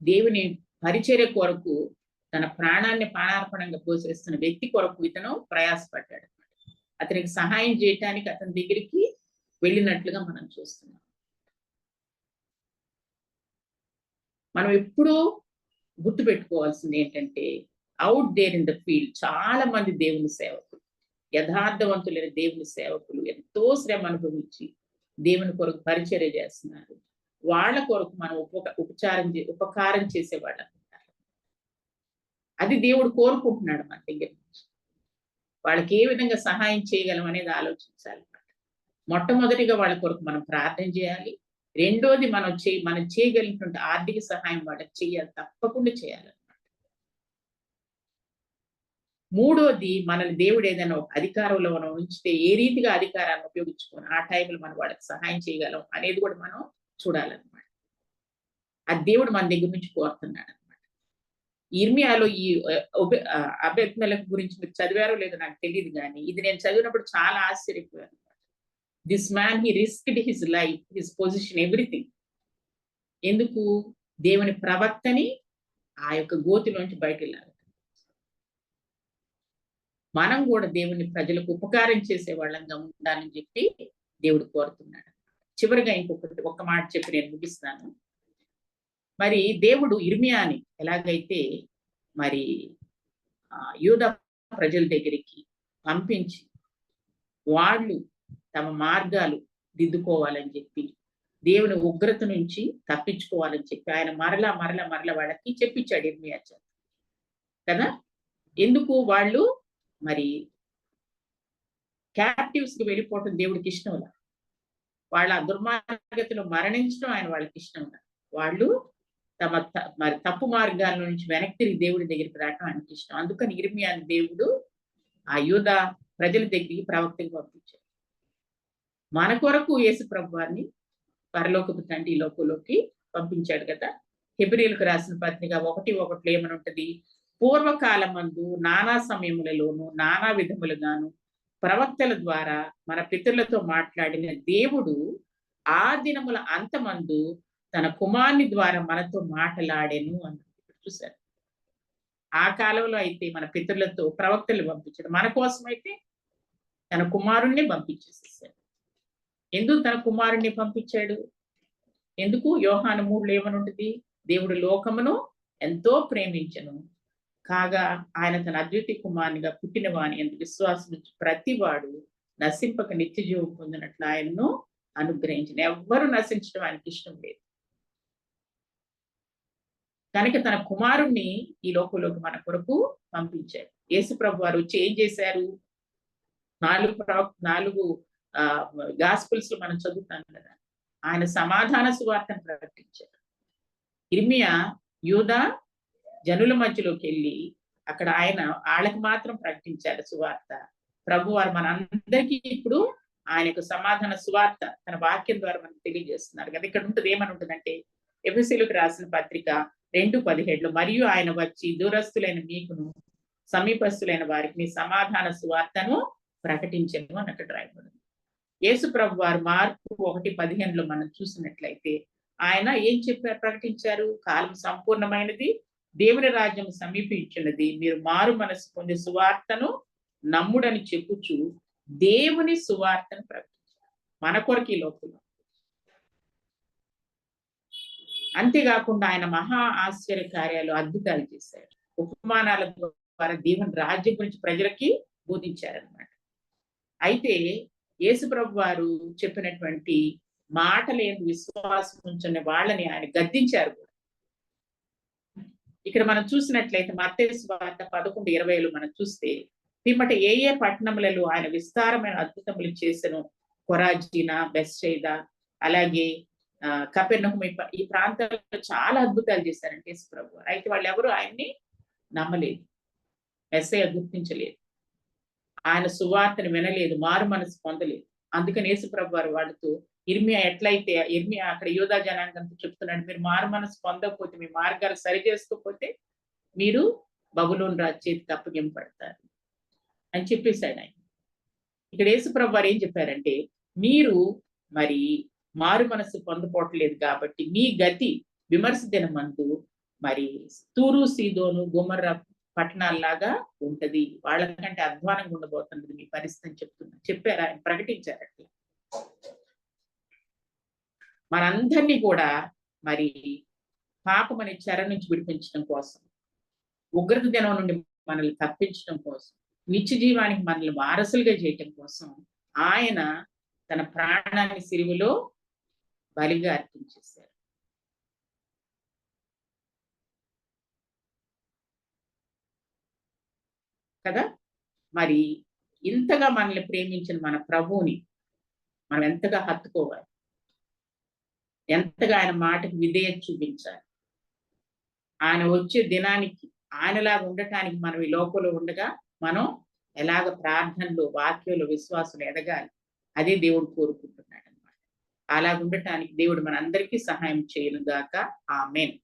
దేవుని పరిచర్య కొరకు తన ప్రాణాన్ని ప్రాణార్పణంగా పోసేస్తున్న వ్యక్తి కొరకు ఇతను ప్రయాసపడ్డాడు. అతనికి సహాయం చేయటానికి అతని దగ్గరికి వెళ్ళినట్లుగా మనం చూస్తున్నాం. మనం ఎప్పుడూ గుర్తుపెట్టుకోవాల్సింది ఏంటంటే, out there in the field చాలా మంది దేవుని సేవకులు, యథార్థవంతులైన దేవుని సేవకులు ఎంతో శ్రమ అనుభవించి దేవుని కొరకు పరిచర్య చేస్తున్నారు. వాళ్ళ కొరకు మనం ఉపకారం చేసేవాళ్ళు అనుకుంటారు. అది దేవుడు కోరుకుంటున్నాడు మన దగ్గర నుంచి. వాళ్ళకి ఏ విధంగా సహాయం చేయగలం అనేది ఆలోచించాలి. మొట్టమొదటిగా వాళ్ళ కొరకు మనం ప్రార్థన చేయాలి. రెండోది మనం చేయగలిగినటువంటి ఆర్థిక సహాయం వాళ్ళకి చేయాలి, తప్పకుండా చేయాలన్నమాట. మూడోది మనల్ని దేవుడు ఏదైనా ఒక అధికారంలో మనం ఉంచితే ఏ రీతిగా అధికారాన్ని ఉపయోగించుకొని ఆ టైంలో మనం వాళ్ళకి సహాయం చేయగలం అనేది కూడా మనం చూడాలన్నమాట. అది దేవుడు మన దగ్గర నుంచి కోరుతున్నాడు అనమాట. ఇర్మియాలో ఈ అబెద్మెలెకు గురించి మీరు చదివారో లేదో నాకు తెలియదు, కానీ ఇది నేను చదివినప్పుడు చాలా ఆశ్చర్యపోయాను. This man he risked his life, his position, everything. ఎందుకు? దేవుని ప్రవక్తని ఆ యొక్క గోతిలోంచి బయటకు వెళ్ళాలి. మనం కూడా దేవుని ప్రజలకు ఉపకారం చేసే వాళ్ళంగా ఉండాలని చెప్పి దేవుడు కోరుతున్నాడు. చివరిగా ఒక్క మాట చెప్పి నేను ముగిస్తాను. మరి దేవుడు ఇర్మియాని ఎలాగైతే మరి యూదా ప్రజల దగ్గరికి పంపించి వాళ్ళు తమ మార్గాలు దిద్దుకోవాలని చెప్పి, దేవుని ఉగ్రత నుంచి తప్పించుకోవాలని చెప్పి ఆయన మరలా వాళ్ళకి చెప్పించాడు ఇర్మియా చేత కదా. ఎందుకు? వాళ్ళు మరి క్యాప్టివ్స్ కి వెళ్ళిపోవటం దేవుడికి ఇష్టం లేదు. వాళ్ళ దుర్మార్గతలో మరణించడం ఆయన వాళ్ళకి ఇష్టం లేదు. వాళ్ళు మరి తప్పు మార్గాల నుంచి వెనక్కి తిరిగి దేవుడి దగ్గరికి రావడం ఆయనకి ఇష్టం. అందుకని ఇర్మియాని దేవుడు ఆ యూదా ప్రజల దగ్గరికి ప్రవక్తకి పంపించాడు. మన కొరకు యేసు ప్రభువాన్ని పరలోకపు తండ్రి ఈ లోకంలోకి పంపించాడు కదా. హెబ్రీయులకు రాసిన పత్రిక 1:1 ఏమని ఉంటది? పూర్వకాలమందు నానా సమయములలోను నానా విధములుగాను ప్రవక్తల ద్వారా మన పితరులతో మాట్లాడిన దేవుడు ఆ దినముల అంతమందు తన కుమారుని ద్వారా మనతో మాట్లాడెను అన్నది చూశారు. ఆ కాలంలో అయితే మన పితరులతో ప్రవక్తలు పంపించాడు, మన కోసం అయితే తన కుమారుణ్ణి పంపించేసేసాడు. ఎందుకు తన కుమారుణ్ణి పంపించాడు? ఎందుకు? యోహాను 3 ఏమని ఉంటుంది? దేవుడు లోకమును ఎంతో ప్రేమించెను కాగా ఆయన తన అద్వితీయ కుమారునిగా పుట్టిన వాని యందు విశ్వాసం ప్రతివాడు నశింపక నిత్య జీవం పొందినట్లు ఆయన్ను అనుగ్రహించిన. ఎవ్వరూ నశించడం ఆయనకి ఇష్టం లేదు. కనుక తన కుమారుణ్ణి ఈ లోకంలోకి మన కొరకు పంపించారు. యేసు ప్రభు వారు వచ్చి ఏం చేశారు? 4 గాస్పుల్స్ లో మనం చదువుతాం కదా, ఆయన సమాధాన సువార్తను ప్రకటించారు. ఇర్మియా యూదా జనుల మధ్యలోకి వెళ్ళి అక్కడ ఆయన వాళ్ళకి మాత్రం ప్రకటించారు సువార్త. ప్రభు వారు మన అందరికీ ఇప్పుడు ఆయన యొక్క సమాధాన సువార్త తన వాక్యం ద్వారా మనకు తెలియజేస్తున్నారు కదా. ఇక్కడ ఉంటుంది ఏమని ఉంటుందంటే, ఎఫెసీయులకు రాసిన పత్రిక 2:17 మరియు ఆయన వచ్చి దూరస్తులైన మీకును సమీపస్తులైన వారికి మీ సమాధాన సువార్తను ప్రకటించను అని అక్కడ రాయబడింది. యేసు ప్రభు వారు మార్కు 1:15 మనం చూసినట్లయితే ఆయన ఏం చెప్పారు, ప్రకటించారు? కాలం సంపూర్ణమైనది, దేవుని రాజ్యం సమీపించినది, మీరు మారు మనసు పొందే సువార్తను నమ్ముడని చెప్పుచు దేవుని సువార్తను ప్రకటించారు మన కొరకు ఈ లోకంలో. అంతేకాకుండా ఆయన మహా ఆశ్చర్య కార్యాలు, అద్భుతాలు చేశారు. ఉపమానాల ద్వారా దేవుని రాజ్యం గురించి ప్రజలకి బోధించారనమాట. అయితే యేసు ప్రభు వారు చెప్పినటువంటి మాటలేని విశ్వాసం ఉంచిన వాళ్ళని ఆయన గద్దించారు. ఇక్కడ మనం చూసినట్లయితే మత్తయి సువార్త 11:20 మనం చూస్తే, పిమ్మట ఏ పట్టణములలో ఆయన విస్తారమైన అద్భుతములు చేసెను, కొరాజీనా, బెత్సైదా, అలాగే కపెర్నహూము, ఈ ప్రాంతాల్లో చాలా అద్భుతాలు చేశారంటే యేసు ప్రభు. అయితే వాళ్ళు ఎవరు ఆయన్ని నమ్మలేదు, మెస్సయ్య గుర్తించలేదు, ఆయన సువార్తను వినలేదు, మారు మనసు పొందలేదు. అందుకని యేసుప్రభు వారు వాళ్ళతో ఇర్మియా ఎట్లయితే ఇర్మియా అక్కడ యూదా జనాంగంతో చెప్తున్నాడు, మీరు మారు మనసు పొందకపోతే, మీ మార్గాలు సరి చేసుకోకపోతే మీరు బబులోను రాజు చేతికి అప్పగింపబడతారు అని చెప్పేశాడు ఆయన. ఇక్కడ యేసుప్రభు వారు ఏం చెప్పారంటే, మీరు మరి మారు మనసు పొందపోవట్లేదు కాబట్టి మీ గతి విమర్శ దినమందు మరి తూరు సీదోను గొమర్రా పట్టణాల్లాగా ఉంటది, వాళ్ళకంటే అధ్వానంగా ఉండబోతున్నది మీ పరిస్థితి అని చెప్పారు ఆయన, ప్రకటించారండి. మనందరినీ కూడా మరి పాపం అనే చెర నుంచి విడిపించడం కోసం, ఉగ్రత దినం నుండి మనల్ని తప్పించడం కోసం, నిత్య జీవానికి మనల్ని వారసులుగా చేయటం కోసం ఆయన తన ప్రాణాన్ని సిలువలో బలిగా అర్పించేశారు. కదా, మరి ఇంతగా మనల్ని ప్రేమించిన మన ప్రభువుని మనం ఎంతగా హత్తుకోవాలి, ఎంతగా ఆయన మాటకి విధేయత చూపించాలి. ఆయన వచ్చే దినానికి ఆయనలాగా ఉండటానికి మనం ఈ లోకంలో ఉండగా మనం ఎలాగ ప్రార్థనలో, వాక్యంలో, విశ్వాసంలో ఎదగాలి, అదే దేవుడు కోరుకుంటున్నాడు అనమాట. అలాగ ఉండటానికి దేవుడు మనందరికీ సహాయం చేయను గాక. ఆమేన్.